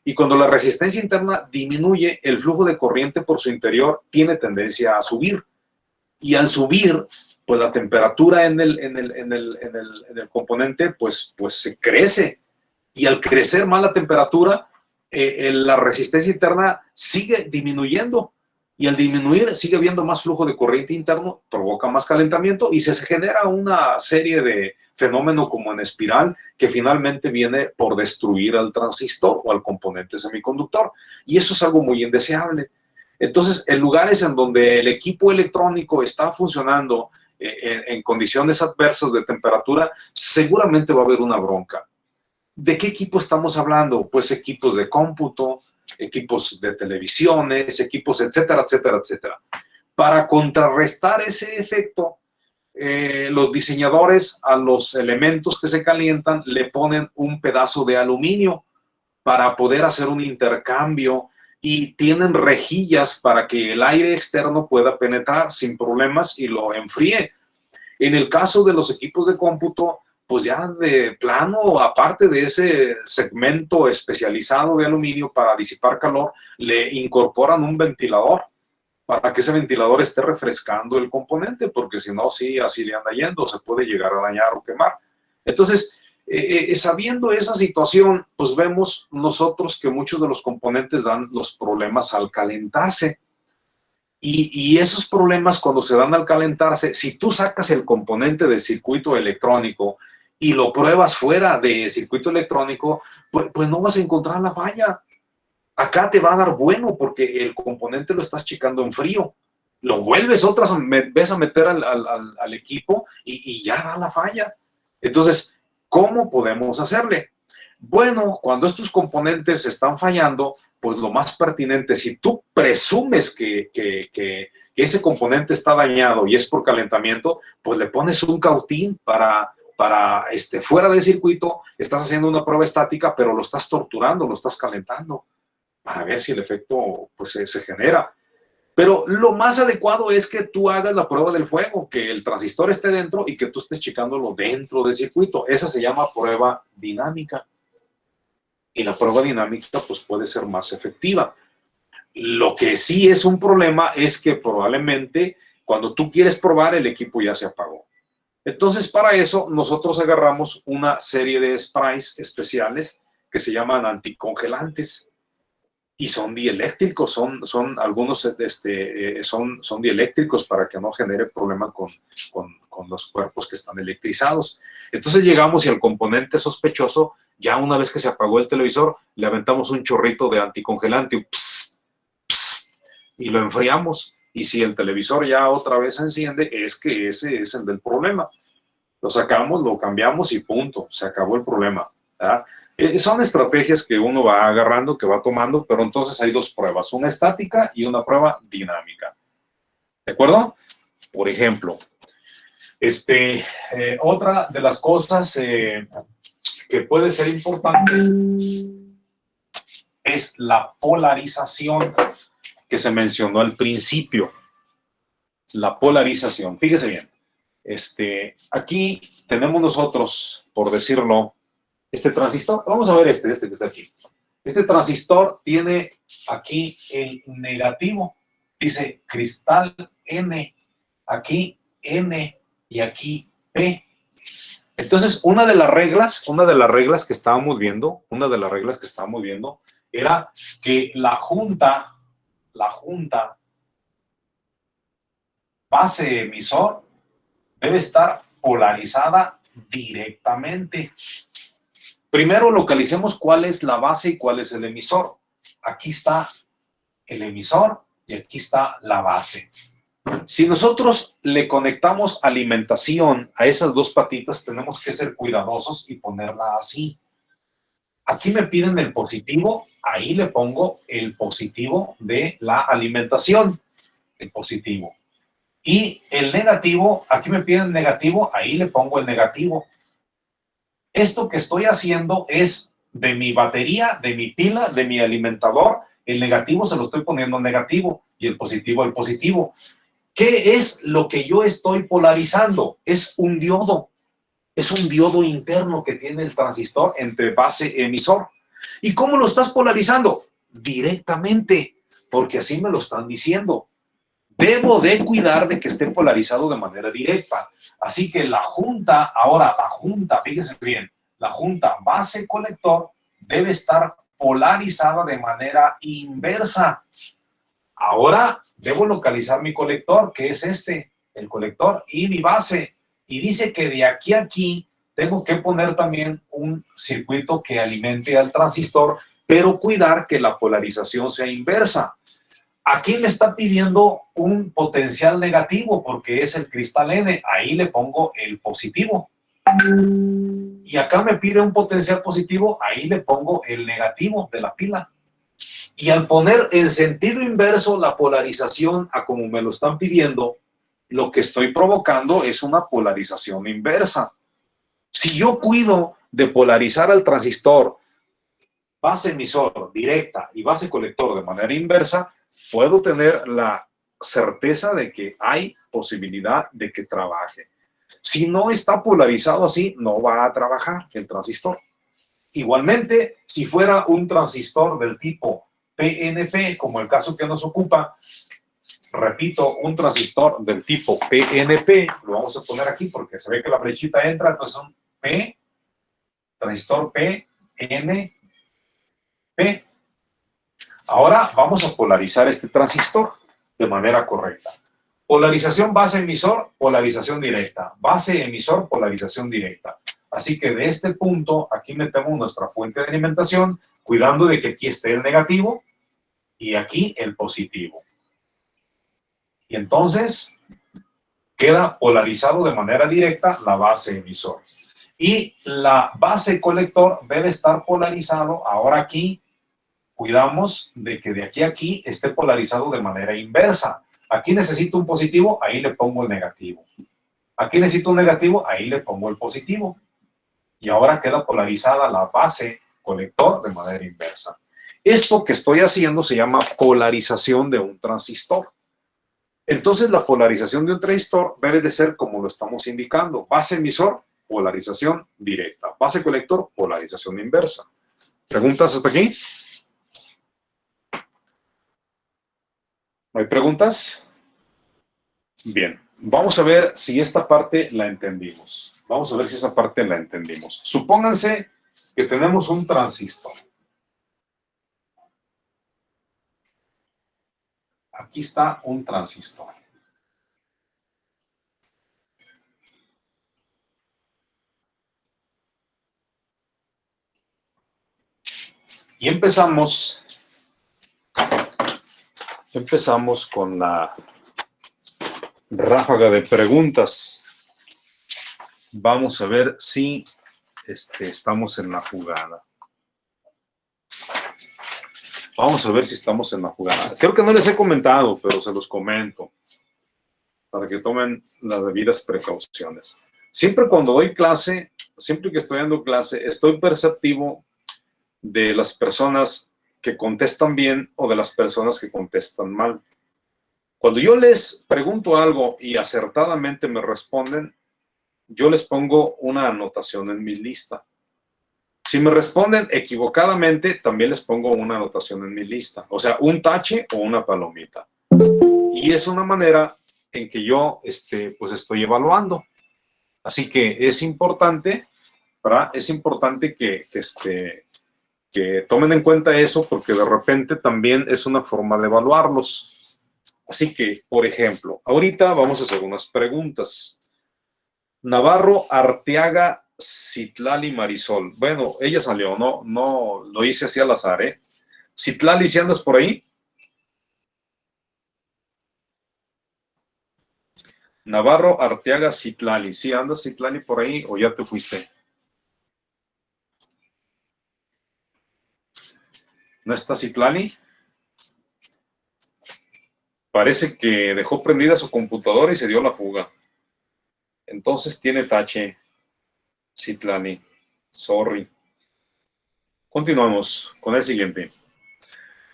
Y cuando la resistencia interna disminuye, el flujo de corriente por su interior tiene tendencia a subir. Y al subir, pues la temperatura en el componente pues se crece. Y al crecer más la temperatura, la resistencia interna sigue disminuyendo. Y al disminuir, sigue habiendo más flujo de corriente interno, provoca más calentamiento y se genera una serie de fenómenos como en espiral que finalmente viene por destruir al transistor o al componente semiconductor. Y eso es algo muy indeseable. Entonces, en lugares en donde el equipo electrónico está funcionando en condiciones adversas de temperatura, seguramente va a haber una bronca. ¿De qué equipo estamos hablando? Pues equipos de cómputo, equipos de televisiones, equipos, etcétera, etcétera, etcétera. Para contrarrestar ese efecto, los diseñadores a los elementos que se calientan le ponen un pedazo de aluminio para poder hacer un intercambio y tienen rejillas para que el aire externo pueda penetrar sin problemas y lo enfríe. En el caso de los equipos de cómputo, pues ya de plano, aparte de ese segmento especializado de aluminio para disipar calor, le incorporan un ventilador para que ese ventilador esté refrescando el componente, porque si no, sí, así le anda yendo, se puede llegar a dañar o quemar. Entonces, sabiendo esa situación, pues vemos nosotros que muchos de los componentes dan los problemas al calentarse. Y esos problemas cuando se dan al calentarse, si tú sacas el componente del circuito electrónico y lo pruebas fuera de circuito electrónico, pues no vas a encontrar la falla. Acá te va a dar bueno porque el componente lo estás checando en frío. Lo vuelves otras vez a meter al equipo y ya da la falla. Entonces, ¿cómo podemos hacerle? Bueno, cuando estos componentes están fallando, pues lo más pertinente, si tú presumes que ese componente está dañado y es por calentamiento, pues le pones un cautín para fuera de circuito, estás haciendo una prueba estática, pero lo estás torturando, lo estás calentando para ver si el efecto pues, se genera. Pero lo más adecuado es que tú hagas la prueba del fuego, que el transistor esté dentro y que tú estés checándolo dentro del circuito. Esa se llama prueba dinámica. Y la prueba dinámica pues, puede ser más efectiva. Lo que sí es un problema es que probablemente cuando tú quieres probar el equipo ya se apagó. Entonces para eso nosotros agarramos una serie de sprays especiales que se llaman anticongelantes. Y son dieléctricos, son algunos son dieléctricos para que no genere problema con los cuerpos que están electrizados. Entonces llegamos y al componente sospechoso, ya una vez que se apagó el televisor, le aventamos un chorrito de anticongelante y lo enfriamos. Y si el televisor ya otra vez se enciende, es que ese es el del problema. Lo sacamos, lo cambiamos y punto, se acabó el problema, ¿verdad? Son estrategias que uno va agarrando, que va tomando, pero entonces hay dos pruebas, una estática y una prueba dinámica. ¿De acuerdo? Por ejemplo, otra de las cosas que puede ser importante es la polarización que se mencionó al principio. La polarización. Fíjese bien. Aquí tenemos nosotros, por decirlo, este transistor, vamos a ver este que está aquí. Este transistor tiene aquí el negativo, dice cristal N, aquí N y aquí P. Entonces, una de las reglas que estábamos viendo, era que la junta base emisor debe estar polarizada directamente. Primero localicemos cuál es la base y cuál es el emisor. Aquí está el emisor y aquí está la base. Si nosotros le conectamos alimentación a esas dos patitas, tenemos que ser cuidadosos y ponerla así. Aquí me piden el positivo, ahí le pongo el positivo de la alimentación, el positivo. Y el negativo, aquí me piden negativo, ahí le pongo el negativo. Esto que estoy haciendo es de mi batería, de mi pila, de mi alimentador. El negativo se lo estoy poniendo negativo y el positivo al positivo. ¿Qué es lo que yo estoy polarizando? Es un diodo. Es un diodo interno que tiene el transistor entre base y emisor. ¿Y cómo lo estás polarizando? Directamente, porque así me lo están diciendo. Debo de cuidar de que esté polarizado de manera directa. Así que la junta, fíjese bien, la junta base colector debe estar polarizada de manera inversa. Ahora debo localizar mi colector, que es el colector, y mi base. Y dice que de aquí a aquí tengo que poner también un circuito que alimente al transistor, pero cuidar que la polarización sea inversa. Aquí me está pidiendo un potencial negativo porque es el cristal N. Ahí le pongo el positivo. Y acá me pide un potencial positivo. Ahí le pongo el negativo de la pila. Y al poner en sentido inverso la polarización a como me lo están pidiendo, lo que estoy provocando es una polarización inversa. Si yo cuido de polarizar al transistor base emisor directa y base colector de manera inversa, puedo tener la certeza de que hay posibilidad de que trabaje. Si no está polarizado así, no va a trabajar el transistor. Igualmente, si fuera un transistor del tipo PNP, como el caso que nos ocupa, repito, un transistor del tipo PNP, lo vamos a poner aquí porque se ve que la flechita entra, entonces son P, transistor PNP. Ahora vamos a polarizar este transistor de manera correcta. Polarización base emisor, polarización directa. Base emisor, polarización directa. Así que de este punto, aquí metemos nuestra fuente de alimentación, cuidando de que aquí esté el negativo y aquí el positivo. Y entonces queda polarizado de manera directa la base emisor. Y la base colector debe estar polarizado ahora aquí. Cuidamos de que de aquí a aquí esté polarizado de manera inversa. Aquí necesito un positivo, ahí le pongo el negativo. Aquí necesito un negativo, ahí le pongo el positivo. Y ahora queda polarizada la base colector de manera inversa. Esto que estoy haciendo se llama polarización de un transistor. Entonces la polarización de un transistor debe de ser como lo estamos indicando. Base emisor, polarización directa. Base colector, polarización inversa. ¿Preguntas hasta aquí? ¿No hay preguntas? Bien, vamos a ver si esta parte la entendimos. Vamos a ver si esa parte la entendimos. Supónganse que tenemos un transistor. Aquí está un transistor. Y empezamos con la ráfaga de preguntas. Vamos a ver si estamos en la jugada. Vamos a ver si estamos en la jugada. Creo que no les he comentado, pero se los comento para que tomen las debidas precauciones. Siempre cuando doy clase, siempre que estoy dando clase, estoy perceptivo de las personas que contestan bien o de las personas que contestan mal. Cuando yo les pregunto algo y acertadamente me responden, yo les pongo una anotación en mi lista. Si me responden equivocadamente, también les pongo una anotación en mi lista. O sea, un tache o una palomita. Y es una manera en que yo pues estoy evaluando. Así que es importante, ¿verdad? Es importante que tomen en cuenta eso, porque de repente también es una forma de evaluarlos. Así que, por ejemplo, ahorita vamos a hacer unas preguntas. Navarro, Arteaga, Citlali, Marisol. Bueno, ella salió, no lo hice así al azar, ¿eh? Citlali, ¿si andas por ahí? Navarro, Arteaga, Citlali. ¿Sí andas, Citlali, por ahí o ya te fuiste? ¿No está Citlali? Parece que dejó prendida su computadora y se dio la fuga. Entonces tiene tache, Citlali. Sorry. Continuamos con el siguiente.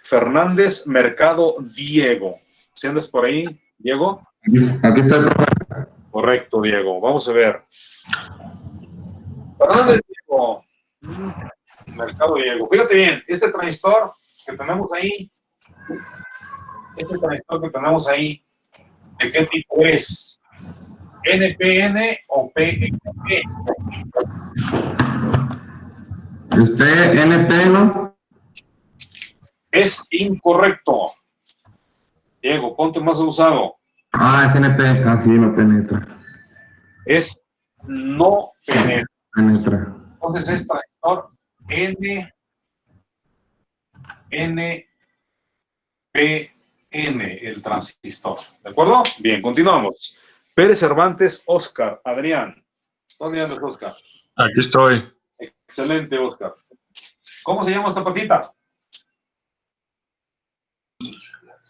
Fernández Mercado Diego. ¿Sí andas por ahí, Diego? Aquí está el profe. Correcto, Diego. Vamos a ver. Fernández Diego. Mercado Diego. Fíjate bien, este transistor que tenemos ahí, ¿de qué tipo es? ¿NPN o PNP? Es PNP, ¿no? Es incorrecto. Diego, ponte más usado. Ah, es NP. Ah, sí, no penetra. Es no penetra. Penetra. Entonces es transistor NPN, el transistor. ¿De acuerdo? Bien, continuamos. Pérez Cervantes, Oscar, Adrián. ¿Dónde andas, Oscar? Aquí estoy. Excelente, Oscar. ¿Cómo se llama esta patita?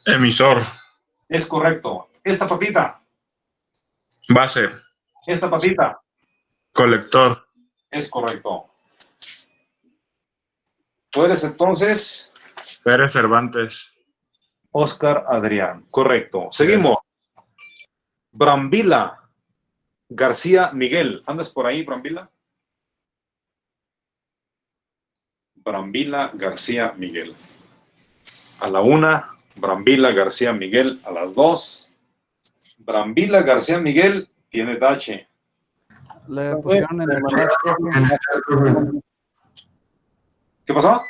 Emisor. Es correcto. Esta patita. Base. Esta patita. Colector. Es correcto. Tú eres entonces Pérez Cervantes. Oscar Adrián. Correcto. Seguimos. Brambila García Miguel. ¿Andas por ahí, Brambila? Brambila García Miguel. A la 1, Brambila García Miguel. A las 2, Brambila García Miguel tiene tache. Le pusieron en el chat. ¿Qué pasó?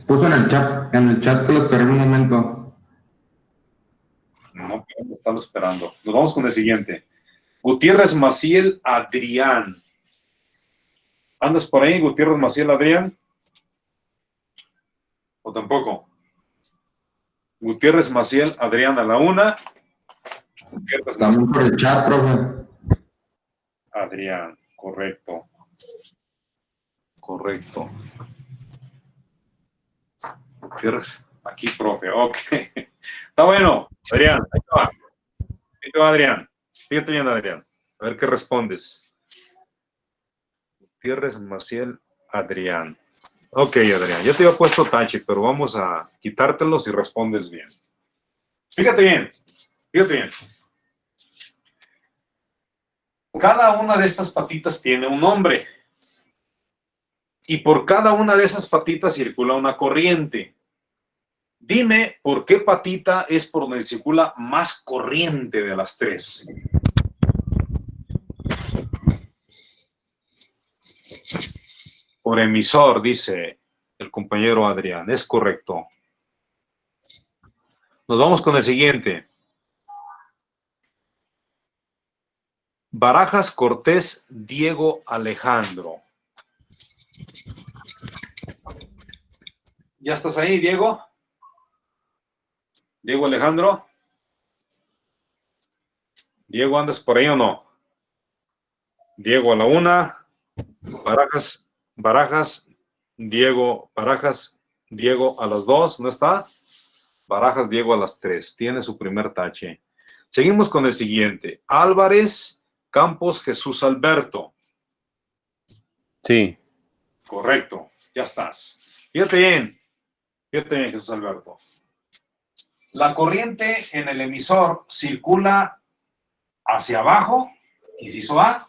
Puso en el chat que lo esperé un momento. No podemos estarlo esperando. Nos vamos con el siguiente. Gutiérrez Maciel Adrián. ¿Andas por ahí, Gutiérrez Maciel Adrián? ¿O tampoco? Gutiérrez Maciel Adrián a la 1. Gutiérrez También por el chat, profe. Adrián, correcto. Correcto. Gutiérrez, aquí, profe, ok. Está bueno, Adrián, ahí te va. Ahí te va, Adrián. Fíjate bien, Adrián. A ver qué respondes. Gutiérrez, Maciel, Adrián. Ok, Adrián, ya te había puesto tache, pero vamos a quitártelos si respondes bien. Fíjate bien, fíjate bien. Cada una de estas patitas tiene un nombre. Y por cada una de esas patitas circula una corriente. Dime por qué patita es por donde circula más corriente de las tres. Por emisor, dice el compañero Adrián. Es correcto. Nos vamos con el siguiente. Barajas, Cortés, Diego, Alejandro. ¿Ya estás ahí, Diego? ¿Diego, Alejandro? ¿Diego, andas por ahí o no? Diego a la una. Barajas, Diego, Barajas, Diego a las 2, ¿no está? Barajas, Diego a las 3, tiene su primer tache. Seguimos con el siguiente. Álvarez, Campos, Jesús Alberto. Sí. Correcto, ya estás. Fíjate bien, Jesús Alberto. La corriente en el emisor circula hacia abajo, inciso A,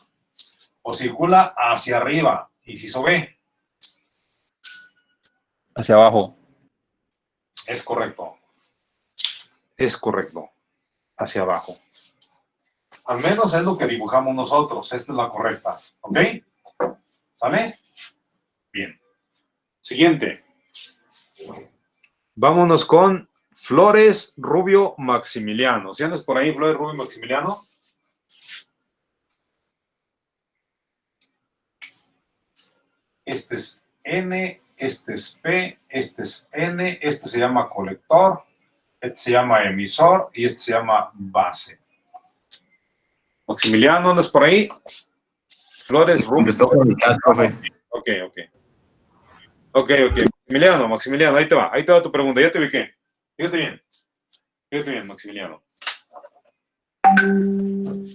o circula hacia arriba, inciso B. Hacia abajo. Es correcto. Es correcto. Hacia abajo. Al menos es lo que dibujamos nosotros. Esta es la correcta. ¿Ok? ¿Sale? Bien. Siguiente. Vámonos con Flores, Rubio, Maximiliano. ¿Sí andas por ahí, Flores, Rubio, Maximiliano? Este es N, este es P, este es N, este se llama colector, este se llama emisor y este se llama base. Maximiliano, ¿andas por ahí? Flores, Rubio. Ok. Maximiliano, ahí te va tu pregunta, ya te ubiqué. Fíjate bien, Maximiliano.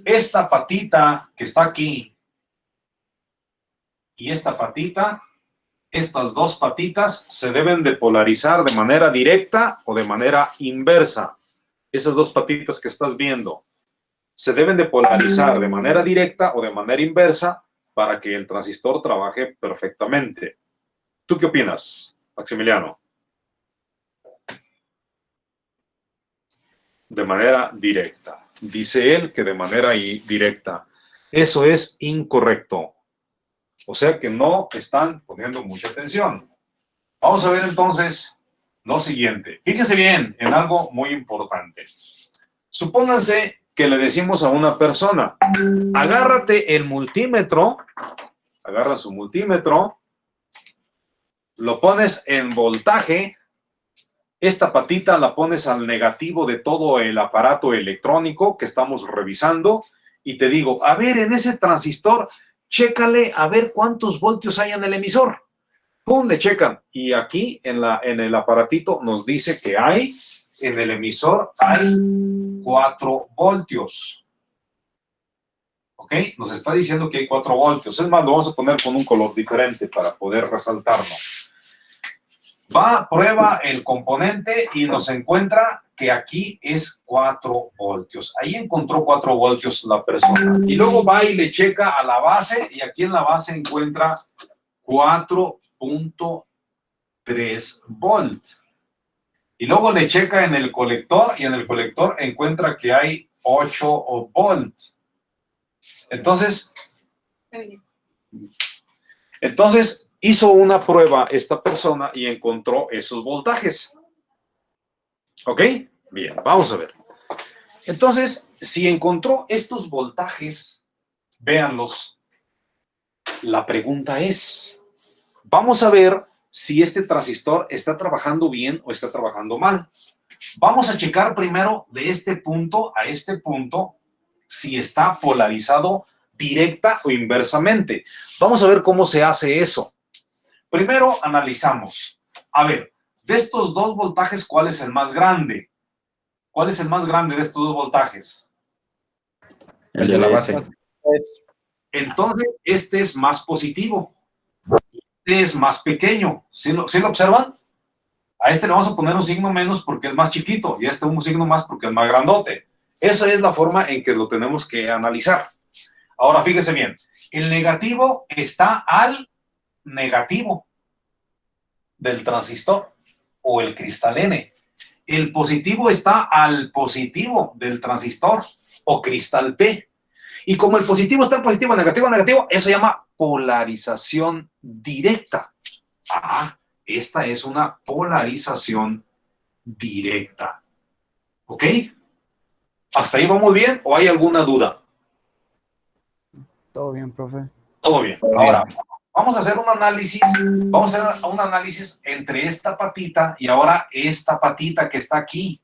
Esta patita que está aquí y esta patita, estas dos patitas se deben de polarizar de manera directa o de manera inversa. Esas dos patitas que estás viendo se deben de polarizar de manera directa o de manera inversa para que el transistor trabaje perfectamente. ¿Tú qué opinas, Maximiliano? De manera directa. Dice él que de manera directa. Eso es incorrecto. O sea que no están poniendo mucha atención. Vamos a ver entonces lo siguiente. Fíjense bien en algo muy importante. Supónganse que le decimos a una persona, agárrate el multímetro, agarra su multímetro, lo pones en voltaje, esta patita la pones al negativo de todo el aparato electrónico que estamos revisando y te digo, a ver, en ese transistor, chécale a ver cuántos voltios hay en el emisor. ¡Pum! Le checan. Y aquí en el aparatito nos dice que hay, en el emisor hay 4 voltios. ¿Ok? Nos está diciendo que hay 4 voltios. Es más, lo vamos a poner con un color diferente para poder resaltarlo. Va, prueba el componente y nos encuentra que aquí es 4 voltios. Ahí encontró 4 voltios la persona. Y luego va y le checa a la base y aquí en la base encuentra 4.3 volt. Y luego le checa en el colector y en el colector encuentra que hay 8 volt. Entonces hizo una prueba esta persona y encontró esos voltajes. ¿Ok? Bien, vamos a ver. Entonces, si encontró estos voltajes, véanlos. La pregunta es, vamos a ver si este transistor está trabajando bien o está trabajando mal. Vamos a checar primero de este punto a este punto si está polarizado directa o inversamente. Vamos a ver cómo se hace eso. Primero analizamos. A ver, de estos 2 voltajes, ¿cuál es el más grande? ¿Cuál es el más grande de estos 2 voltajes? El de la base. Entonces, este es más positivo. Este es más pequeño. ¿Sí lo observan? A este le vamos a poner un signo menos porque es más chiquito y a este un signo más porque es más grandote. Esa es la forma en que lo tenemos que analizar. Ahora, fíjese bien. El negativo está al negativo del transistor o el cristal N. El positivo está al positivo del transistor o cristal P. Y como el positivo está al positivo, negativo, negativo, eso se llama polarización directa. Ah, esta es una polarización directa. ¿Ok? ¿Hasta ahí vamos bien o hay alguna duda? Todo bien, profe. Todo bien. Ahora, vamos a hacer un análisis. Vamos a hacer un análisis entre esta patita y ahora esta patita que está aquí.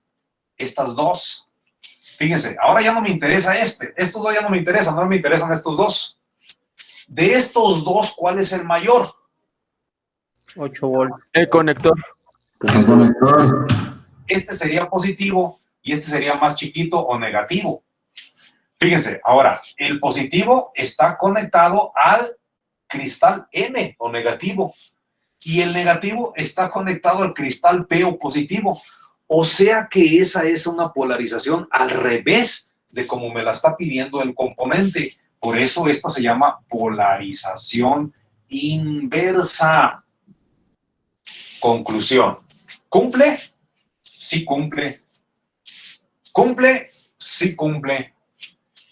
Estas dos. Fíjense, ahora ya no me interesa este. Estos dos ya no me interesan, no me interesan estos dos. De estos dos, ¿cuál es el mayor? 8 volts. El conector. El conector. Este sería positivo y este sería más chiquito o negativo. Fíjense, ahora, el positivo está conectado al cristal N o negativo y el negativo está conectado al cristal P o positivo. O sea que esa es una polarización al revés de como me la está pidiendo el componente. Por eso esta se llama polarización inversa. Conclusión. ¿Cumple? Sí cumple. ¿Cumple? Sí cumple.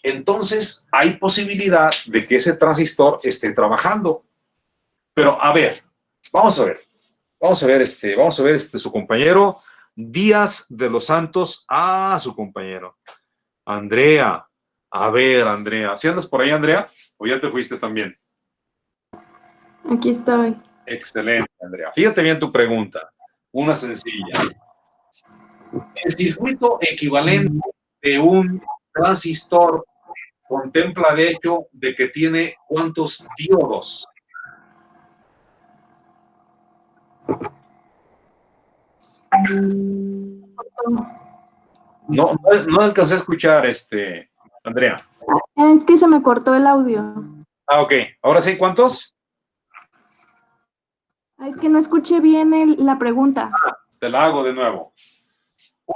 Entonces hay posibilidad de que ese transistor esté trabajando. Pero a ver, vamos a ver. Vamos a ver su compañero Díaz de los Santos a su compañero. Andrea. A ver, Andrea. ¿Sí andas por ahí, Andrea? ¿O ya te fuiste también? Aquí estoy. Excelente, Andrea. Fíjate bien tu pregunta. Una sencilla. El circuito equivalente de un transistor contempla el hecho de que tiene ¿cuántos diodos? No alcancé a escuchar, Andrea. Es que se me cortó el audio. Ah, ok. Ahora sí, ¿cuántos? Es que no escuché bien la pregunta. Te la hago de nuevo.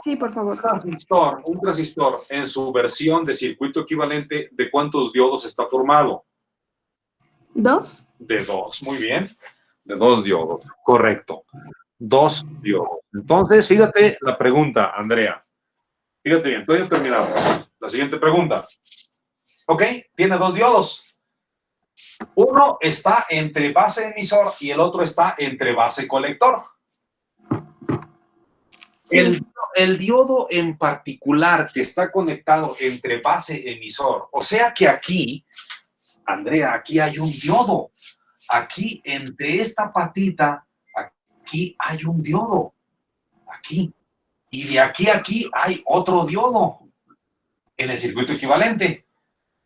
Sí, por favor. Un transistor en su versión de circuito equivalente, ¿de cuántos diodos está formado? ¿2? De 2, muy bien. De 2 diodos, correcto. 2 diodos. Entonces, fíjate la pregunta, Andrea. Fíjate bien, estoy terminado. La siguiente pregunta. Ok, tiene 2 diodos. Uno está entre base emisor y el otro está entre base colector. Sí. El diodo en particular que está conectado entre base emisor, o sea que aquí, Andrea, aquí hay un diodo. Aquí, entre esta patita, aquí hay un diodo. Aquí. Y de aquí a aquí hay otro diodo en el circuito equivalente.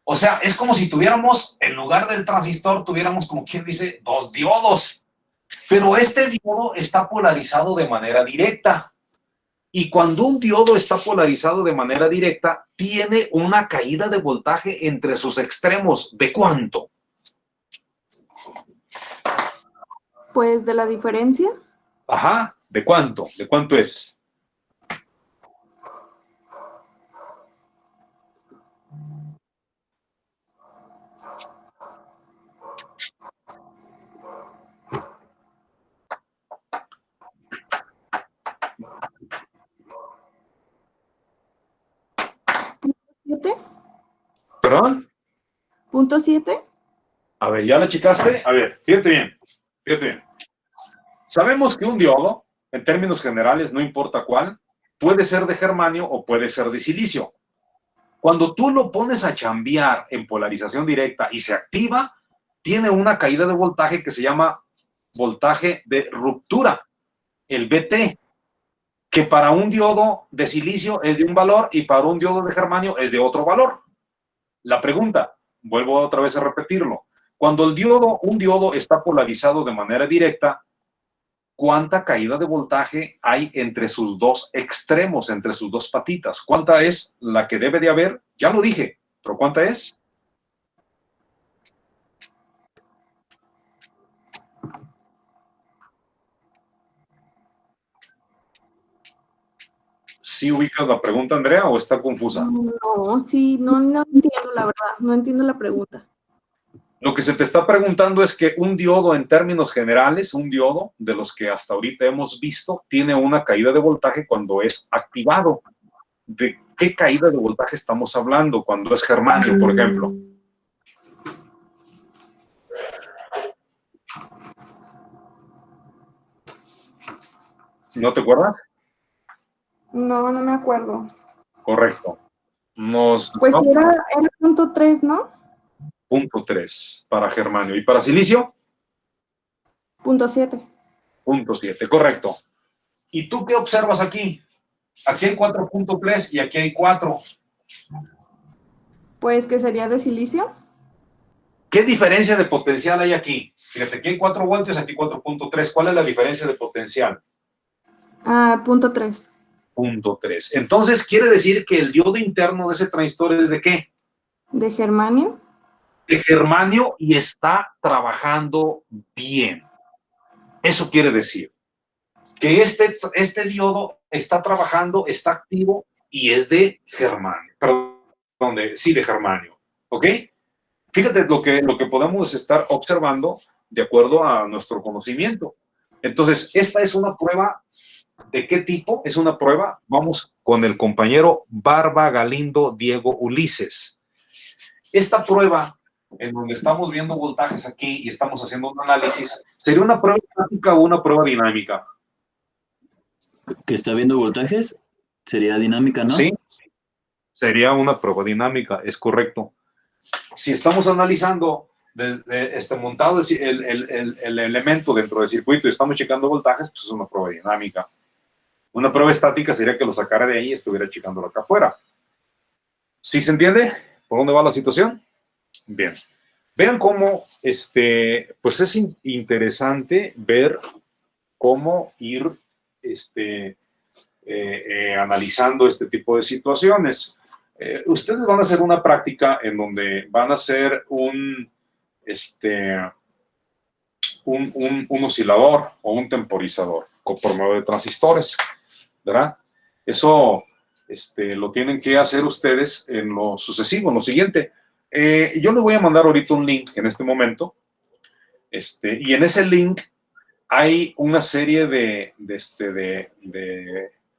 O sea, es como si tuviéramos, en lugar del transistor, tuviéramos, como quien dice, 2 diodos. Pero este diodo está polarizado de manera directa. Y cuando un diodo está polarizado de manera directa, tiene una caída de voltaje entre sus extremos. ¿De cuánto? Pues de la diferencia. Ajá, ¿de cuánto? ¿De cuánto es? ¿7? ¿Perdón? ¿Punto 7? A ver, ¿ya la checaste? A ver, fíjate bien, fíjate bien. Sabemos que un diodo, en términos generales, no importa cuál, puede ser de germanio o puede ser de silicio. Cuando tú lo pones a chambear en polarización directa y se activa, tiene una caída de voltaje que se llama voltaje de ruptura, el VT, que para un diodo de silicio es de un valor y para un diodo de germanio es de otro valor. La pregunta, vuelvo otra vez a repetirlo, cuando un diodo está polarizado de manera directa, ¿cuánta caída de voltaje hay entre sus dos extremos, entre sus dos patitas? ¿Cuánta es la que debe de haber? Ya lo dije, pero ¿cuánta es? ¿Sí ubicas la pregunta, Andrea, o está confusa? No, sí, no entiendo la verdad, no entiendo la pregunta. Lo que se te está preguntando es que un diodo, en términos generales, un diodo de los que hasta ahorita hemos visto, tiene una caída de voltaje cuando es activado. ¿De qué caída de voltaje estamos hablando cuando es germanio, por ejemplo? ¿No te acuerdas? No me acuerdo. Correcto. Pues sí, era punto 3, ¿no? Punto 3 para germanio. ¿Y para silicio? Punto 7. Punto 7, correcto. ¿Y tú qué observas aquí? Aquí hay 4.3 y aquí hay 4. Pues que sería de silicio. ¿Qué diferencia de potencial hay aquí? Fíjate, aquí hay 4 voltios, aquí 4.3. ¿Cuál es la diferencia de potencial? Punto 3. Punto 3. Entonces, quiere decir que el diodo interno de ese transistor es de ¿qué? De germanio. De germanio y está trabajando bien. Eso quiere decir que este diodo está trabajando, está activo y es de germanio. Perdón, de germanio. ¿Ok? Fíjate lo que podemos estar observando de acuerdo a nuestro conocimiento. Entonces, esta es una prueba. ¿De qué tipo? Es una prueba. Vamos con el compañero Barba Galindo Diego Ulises. Esta prueba, en donde estamos viendo voltajes aquí y estamos haciendo un análisis, ¿sería una prueba estática o una prueba dinámica? Que está viendo voltajes, sería dinámica, ¿no? Sí, sería una prueba dinámica, es correcto. Si estamos analizando desde montado el elemento dentro del circuito y estamos checando voltajes, pues es una prueba dinámica. Una prueba estática sería que lo sacara de ahí y estuviera checándolo acá afuera. ¿Sí se entiende por dónde va la situación? Bien. Vean cómo, pues es interesante ver cómo ir analizando este tipo de situaciones. Ustedes van a hacer una práctica en donde van a hacer un oscilador o un temporizador por medio de transistores, ¿verdad? Eso lo tienen que hacer ustedes en lo sucesivo, en lo siguiente. Yo les voy a mandar ahorita un link en este momento, y en ese link hay una serie de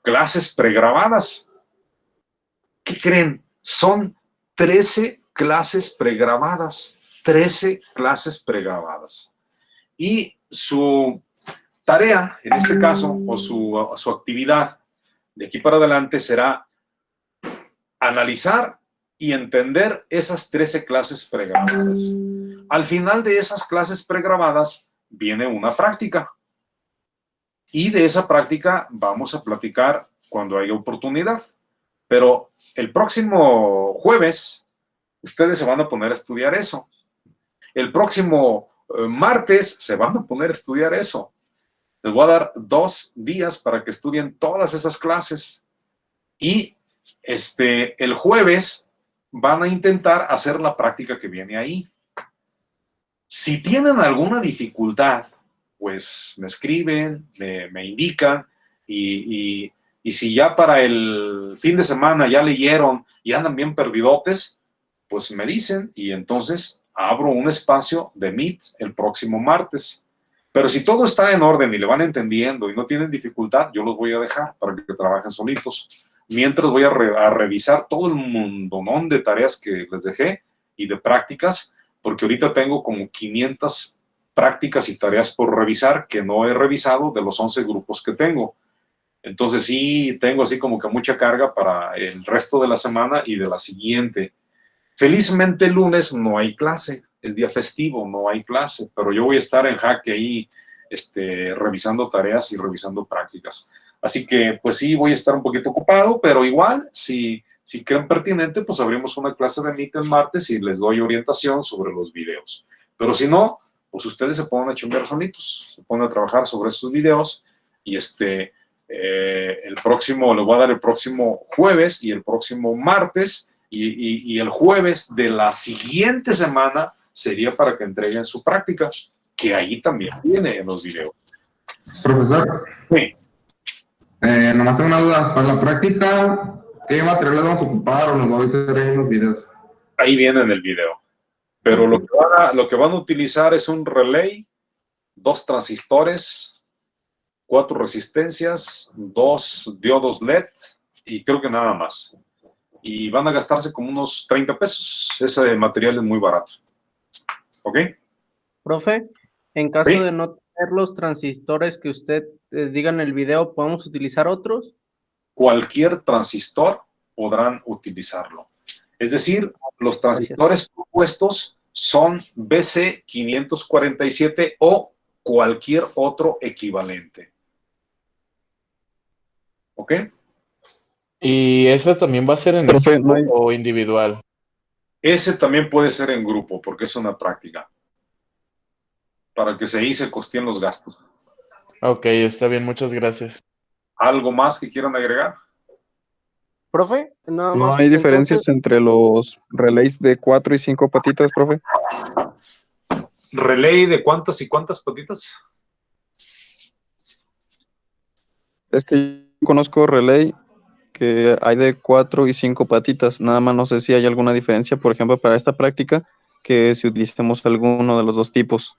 clases pregrabadas. ¿Qué creen? Son 13 clases pregrabadas. 13 clases pregrabadas. Y su tarea, en este caso, o su actividad de aquí para adelante será analizar y entender esas 13 clases pregrabadas. Al final de esas clases pregrabadas viene una práctica. Y de esa práctica vamos a platicar cuando haya oportunidad. Pero el próximo jueves, ustedes se van a poner a estudiar eso. El próximo martes se van a poner a estudiar eso. Les voy a dar 2 días para que estudien todas esas clases. Y el jueves van a intentar hacer la práctica que viene ahí. Si tienen alguna dificultad, pues me escriben, me indican, y si ya para el fin de semana ya leyeron y andan bien perdidotes, pues me dicen y entonces abro un espacio de Meet el próximo martes. Pero si todo está en orden y le van entendiendo y no tienen dificultad, yo los voy a dejar para que trabajen solitos. Mientras voy a revisar todo el montonón de tareas que les dejé y de prácticas, porque ahorita tengo como 500 prácticas y tareas por revisar que no he revisado de los 11 grupos que tengo. Entonces sí tengo así como que mucha carga para el resto de la semana y de la siguiente. Felizmente el lunes no hay clase, es día festivo, no hay clase, pero yo voy a estar en jaque ahí revisando tareas y revisando prácticas. Así que pues sí voy a estar un poquito ocupado, pero igual si creen pertinente, pues abrimos una clase de Meet el martes y les doy orientación sobre los videos. Pero si no, pues ustedes se ponen a chungar solitos, se ponen a trabajar sobre esos videos y el próximo, les voy a dar el próximo jueves y el próximo martes y el jueves de la siguiente semana sería para que entreguen su práctica, que ahí también viene en los videos. Profesor, Sí. Nomás tengo una duda. Para la práctica, ¿qué materiales vamos a ocupar o nos va a avisar ahí en los videos? Ahí viene en el video. Pero lo que van a utilizar es un relay, 2 transistores, 4 resistencias, 2 diodos LED y creo que nada más. Y van a gastarse como unos 30 pesos. Ese material es muy barato. ¿Ok? Profe, en caso Sí. de no tener los transistores que usted diga en el video, ¿podemos utilizar otros? Cualquier transistor podrán utilizarlo. Es decir, los transistores propuestos son BC547 o cualquier otro equivalente. ¿Ok? ¿Y ese también va a ser en Profe, equipo no hay- o individual? Ese también puede ser en grupo porque es una práctica. Para que se costeen los gastos. Ok, está bien, muchas gracias. ¿Algo más que quieran agregar? Profe, nada ¿No más. hay diferencias entre los relays de 4 y 5 patitas, profe? ¿Relay de cuántas y cuántas patitas? Es que yo conozco relay que hay de 4 y 5 patitas. Nada más no sé si hay alguna diferencia, por ejemplo, para esta práctica, que si utilicemos alguno de los dos tipos.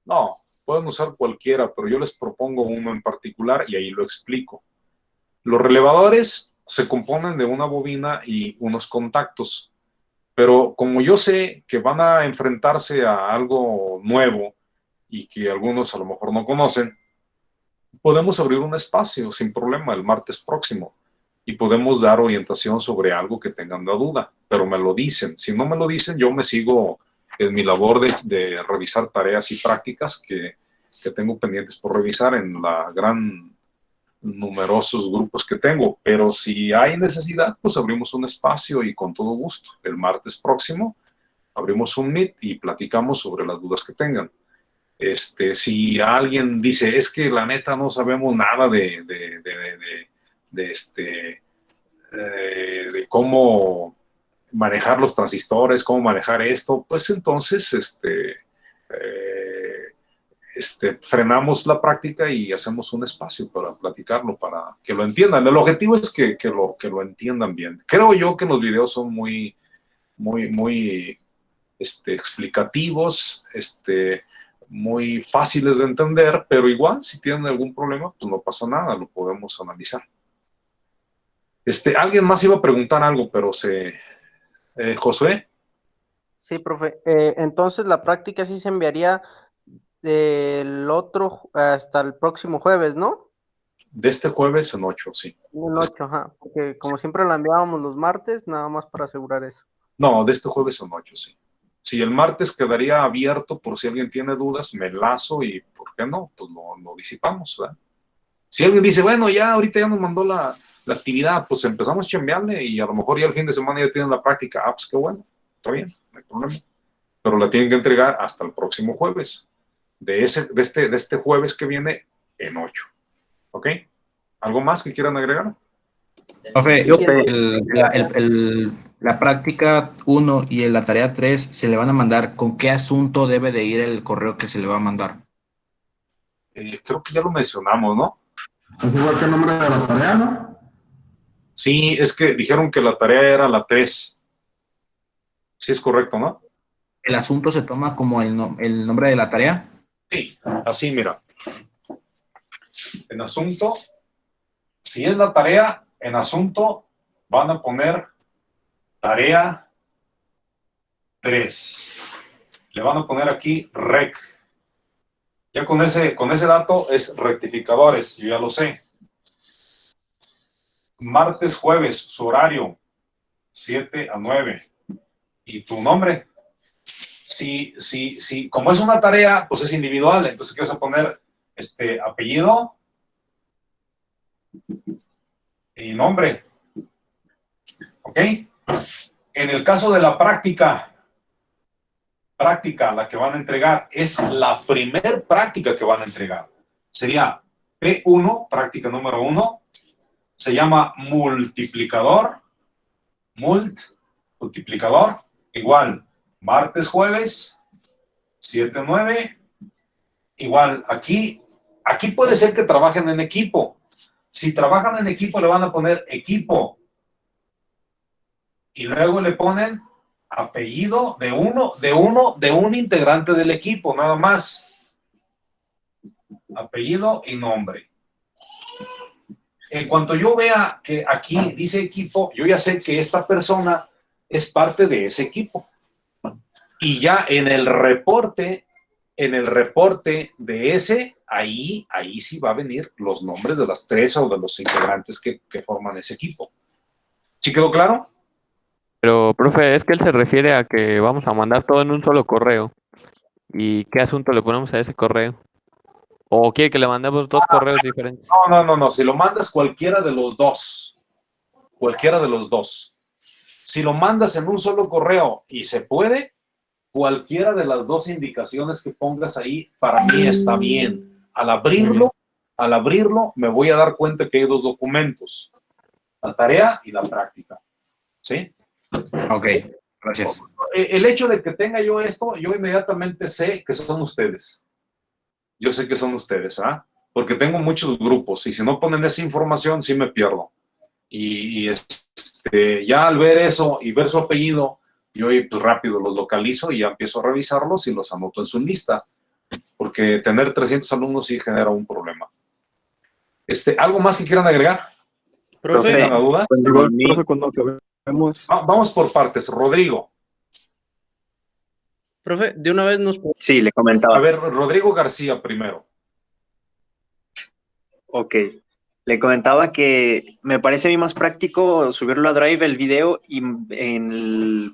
No, pueden usar cualquiera, pero yo les propongo uno en particular y ahí lo explico. Los relevadores se componen de una bobina y unos contactos, pero como yo sé que van a enfrentarse a algo nuevo y que algunos a lo mejor no conocen, podemos abrir un espacio sin problema el martes próximo y podemos dar orientación sobre algo que tengan la duda, pero me lo dicen. Si no me lo dicen, yo me sigo en mi labor de revisar tareas y prácticas que tengo pendientes por revisar en la gran numerosos grupos que tengo, pero si hay necesidad, pues abrimos un espacio y con todo gusto. El martes próximo abrimos un meet y platicamos sobre las dudas que tengan. Si alguien dice, es que la neta no sabemos nada de cómo manejar los transistores, cómo manejar esto, pues entonces frenamos la práctica y hacemos un espacio para platicarlo, para que lo entiendan. El objetivo es que lo entiendan bien. Creo yo que los videos son muy explicativos, muy fáciles de entender, pero igual si tienen algún problema, pues no pasa nada, lo podemos analizar. Alguien más iba a preguntar algo, pero Josué. Sí, profe. Entonces la práctica sí se enviaría del otro hasta el próximo jueves, ¿no? De este jueves en 8, sí. En 8, ajá. Porque como siempre la enviábamos los martes, nada más para asegurar eso. No, de este jueves en 8, sí. Si el martes quedaría abierto por si alguien tiene dudas, me enlazo y ¿por qué no? Pues lo disipamos, ¿verdad? Si alguien dice, bueno, ya ahorita ya nos mandó la actividad, pues empezamos a chambearle y a lo mejor ya el fin de semana ya tienen la práctica. Ah, pues qué bueno, está bien, no hay problema. Pero la tienen que entregar hasta el próximo jueves. De este jueves que viene en 8. ¿Ok? ¿Algo más que quieran agregar? Profe, la práctica 1 y la tarea 3 se le van a mandar. ¿Con qué asunto debe de ir el correo que se le va a mandar? Creo que ya lo mencionamos, ¿no? Es igual que el nombre de la tarea, ¿no? Sí, es que dijeron que la tarea era la 3. Sí, es correcto, ¿no? ¿El asunto se toma como el nombre de la tarea? Sí, así mira. En asunto, si es la tarea, en asunto van a poner tarea 3. Le van a poner aquí rec. Ya con ese dato es rectificadores, yo ya lo sé. Martes, jueves, su horario, 7 a 9. ¿Y tu nombre? Sí, como es una tarea, pues es individual, entonces ¿qué vas a poner? Apellido y nombre. ¿Ok? En el caso de la práctica, la que van a entregar, es la primer práctica que van a entregar. Sería P1, práctica número 1, se llama multiplicador, multiplicador, igual, martes, jueves, 7, 9, igual, aquí puede ser que trabajen en equipo, Si trabajan en equipo, le van a poner equipo. Y luego le ponen apellido de un integrante del equipo, nada más. Apellido y nombre. En cuanto yo vea que aquí dice equipo, yo ya sé que esta persona es parte de ese equipo. Y ya en el reporte de ese, ahí sí va a venir los nombres de las 3 o de los integrantes que forman ese equipo. ¿Sí quedó claro? Pero, profe, es que él se refiere a que vamos a mandar todo en un solo correo. ¿Y qué asunto le ponemos a ese correo? ¿O quiere que le mandemos 2 correos diferentes? No. Si lo mandas cualquiera de los dos. Si lo mandas en un solo correo y se puede, cualquiera de las 2 indicaciones que pongas ahí, para mí está bien. Al abrirlo, me voy a dar cuenta que hay 2 documentos. La tarea y la práctica. ¿Sí? Ok, gracias. El hecho de que tenga yo esto, yo inmediatamente sé que son ustedes. Yo sé que son ustedes, ¿ah? Porque tengo muchos grupos y si no ponen esa información, sí me pierdo. Y ya al ver eso y ver su apellido, yo pues, rápido los localizo y ya empiezo a revisarlos y los anoto en su lista. Porque tener 300 alumnos sí genera un problema. ¿Algo más que quieran agregar? Profe, ¿Tengan la duda? Profe, cuando acabemos, Vamos por partes. Rodrigo. profe, de una vez nos... Sí, le comentaba. A ver, Rodrigo García primero. Ok. Le comentaba que me parece a mí más práctico subirlo a Drive el video y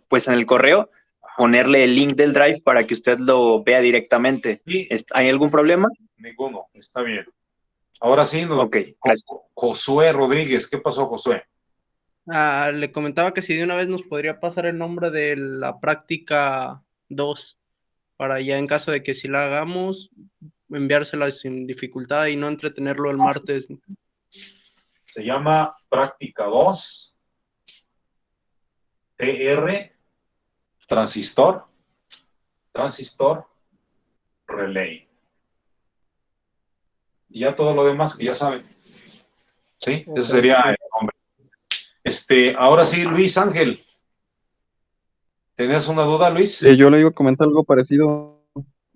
pues en el correo ponerle el link del Drive para que usted lo vea directamente. Sí. ¿Hay algún problema? Ninguno, está bien. Ahora sí, Ok, gracias. Josué Rodríguez. ¿Qué pasó, Josué? le comentaba que si de una vez nos podría pasar el nombre de la práctica 2, para ya en caso de que si la hagamos, enviársela sin dificultad y no entretenerlo el martes. Se llama Práctica 2, TR, Transistor, Relay. Y ya todo lo demás que ya saben. ¿Sí? Ese sería el nombre. Ahora sí, Luis Ángel. ¿Tenías una duda, Luis? yo le iba a comentar algo parecido.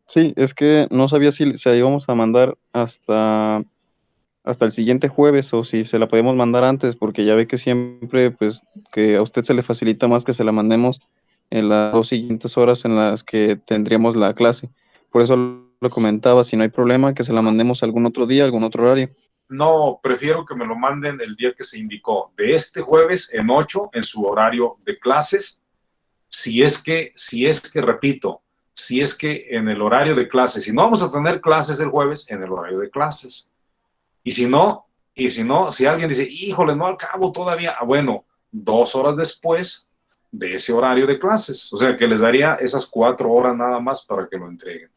Sí, es que no sabía si se la íbamos a mandar hasta el siguiente jueves o si se la podemos mandar antes, porque ya ve que siempre, pues, que a usted se le facilita más que se la mandemos en las 2 siguientes horas en las que tendríamos la clase. Por eso lo comentaba, si no hay problema, que se la mandemos algún otro día, algún otro horario. No, prefiero que me lo manden el día que se indicó, de este jueves en 8, en su horario de clases, si es que, repito, si es que en el horario de clases, si no vamos a tener clases el jueves, en el horario de clases. Y si no, si alguien dice, híjole, no acabo todavía, bueno, 2 horas después de ese horario de clases. O sea, que les daría esas 4 horas nada más para que lo entreguen.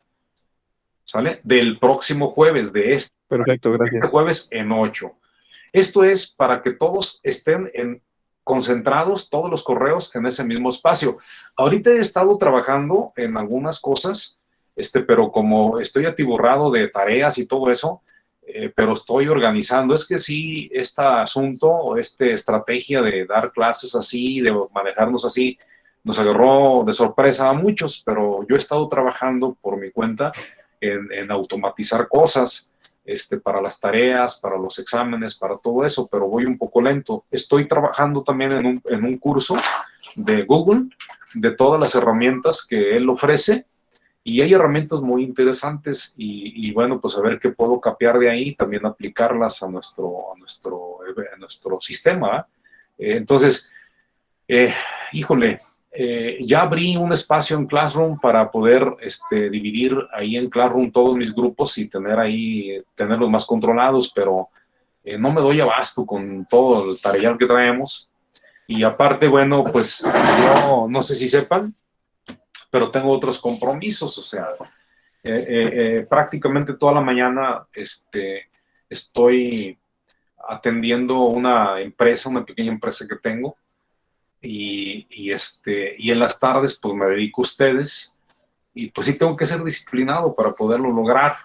¿Sale? Del próximo jueves, de este. Perfecto, gracias. Este jueves en 8. Esto es para que todos estén concentrados, todos los correos en ese mismo espacio. Ahorita he estado trabajando en algunas cosas, pero como estoy atiborrado de tareas y todo eso, pero estoy organizando. Es que sí, este asunto o esta estrategia de dar clases así, de manejarnos así, nos agarró de sorpresa a muchos, pero yo he estado trabajando por mi cuenta en automatizar cosas para las tareas, para los exámenes, para todo eso, pero voy un poco lento. Estoy trabajando también en un curso de Google, de todas las herramientas que él ofrece, y hay herramientas muy interesantes y bueno, pues a ver qué puedo capear de ahí, también aplicarlas a nuestro sistema. Entonces, híjole, ya abrí un espacio en Classroom para poder dividir ahí en Classroom todos mis grupos y tenerlos más controlados, pero no me doy abasto con todo el tareal que traemos. Y aparte, bueno, pues yo no sé si sepan, pero tengo otros compromisos, o sea, prácticamente toda la mañana estoy atendiendo una pequeña empresa que tengo, y en las tardes pues me dedico a ustedes, y pues sí tengo que ser disciplinado para poderlo lograr,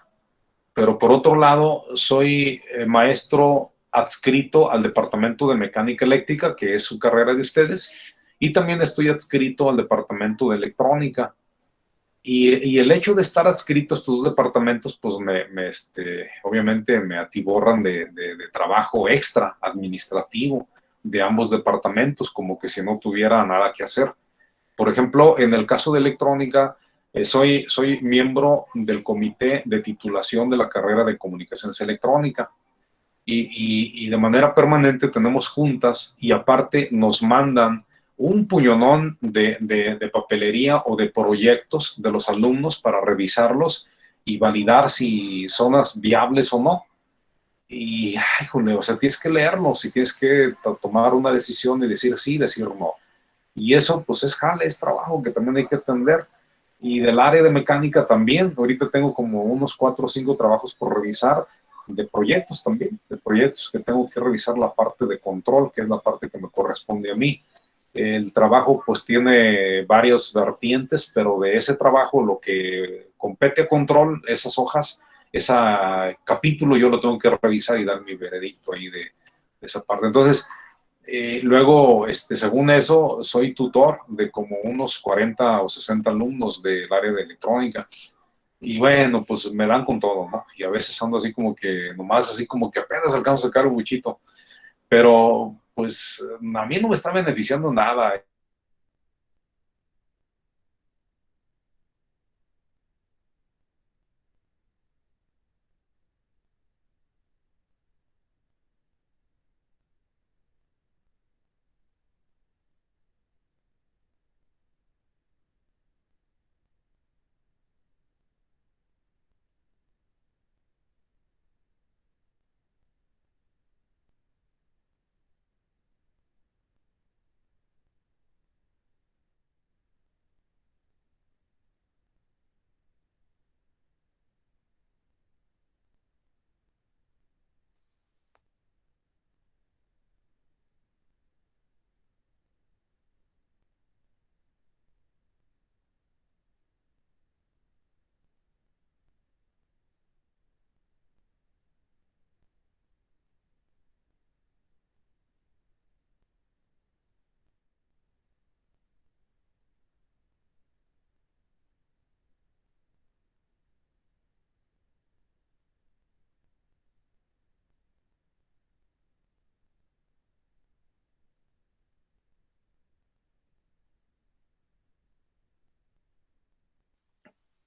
pero por otro lado soy maestro adscrito al departamento de mecánica eléctrica, que es su carrera de ustedes, y también estoy adscrito al departamento de electrónica. Y el hecho de estar adscrito a estos dos departamentos, pues obviamente me atiborran de trabajo extra administrativo de ambos departamentos, como que si no tuviera nada que hacer. Por ejemplo, en el caso de electrónica, soy miembro del comité de titulación de la carrera de comunicaciones electrónica y de manera permanente tenemos juntas y aparte nos mandan un puñonón de papelería o de proyectos de los alumnos para revisarlos y validar si son viables o no. Y, ay, jole, o sea, tienes que leerlos y tienes que tomar una decisión y decir sí, decir no. Y eso, pues, es jale, es trabajo que también hay que atender. Y del área de mecánica también, ahorita tengo como unos 4 o 5 trabajos por revisar, de proyectos también, de proyectos que tengo que revisar la parte de control, que es la parte que me corresponde a mí. El trabajo pues tiene varias vertientes, pero de ese trabajo lo que compete a control, esas hojas, ese capítulo yo lo tengo que revisar y dar mi veredicto ahí de esa parte. Entonces, luego, según eso, soy tutor de como unos 40 o 60 alumnos del área de electrónica. Y bueno, pues me dan con todo, ¿no? Y a veces ando así como que, nomás así como que apenas alcanzo a sacar un buchito. Pero, pues, a mí no me está beneficiando nada.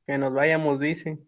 Que nos vayamos, dice.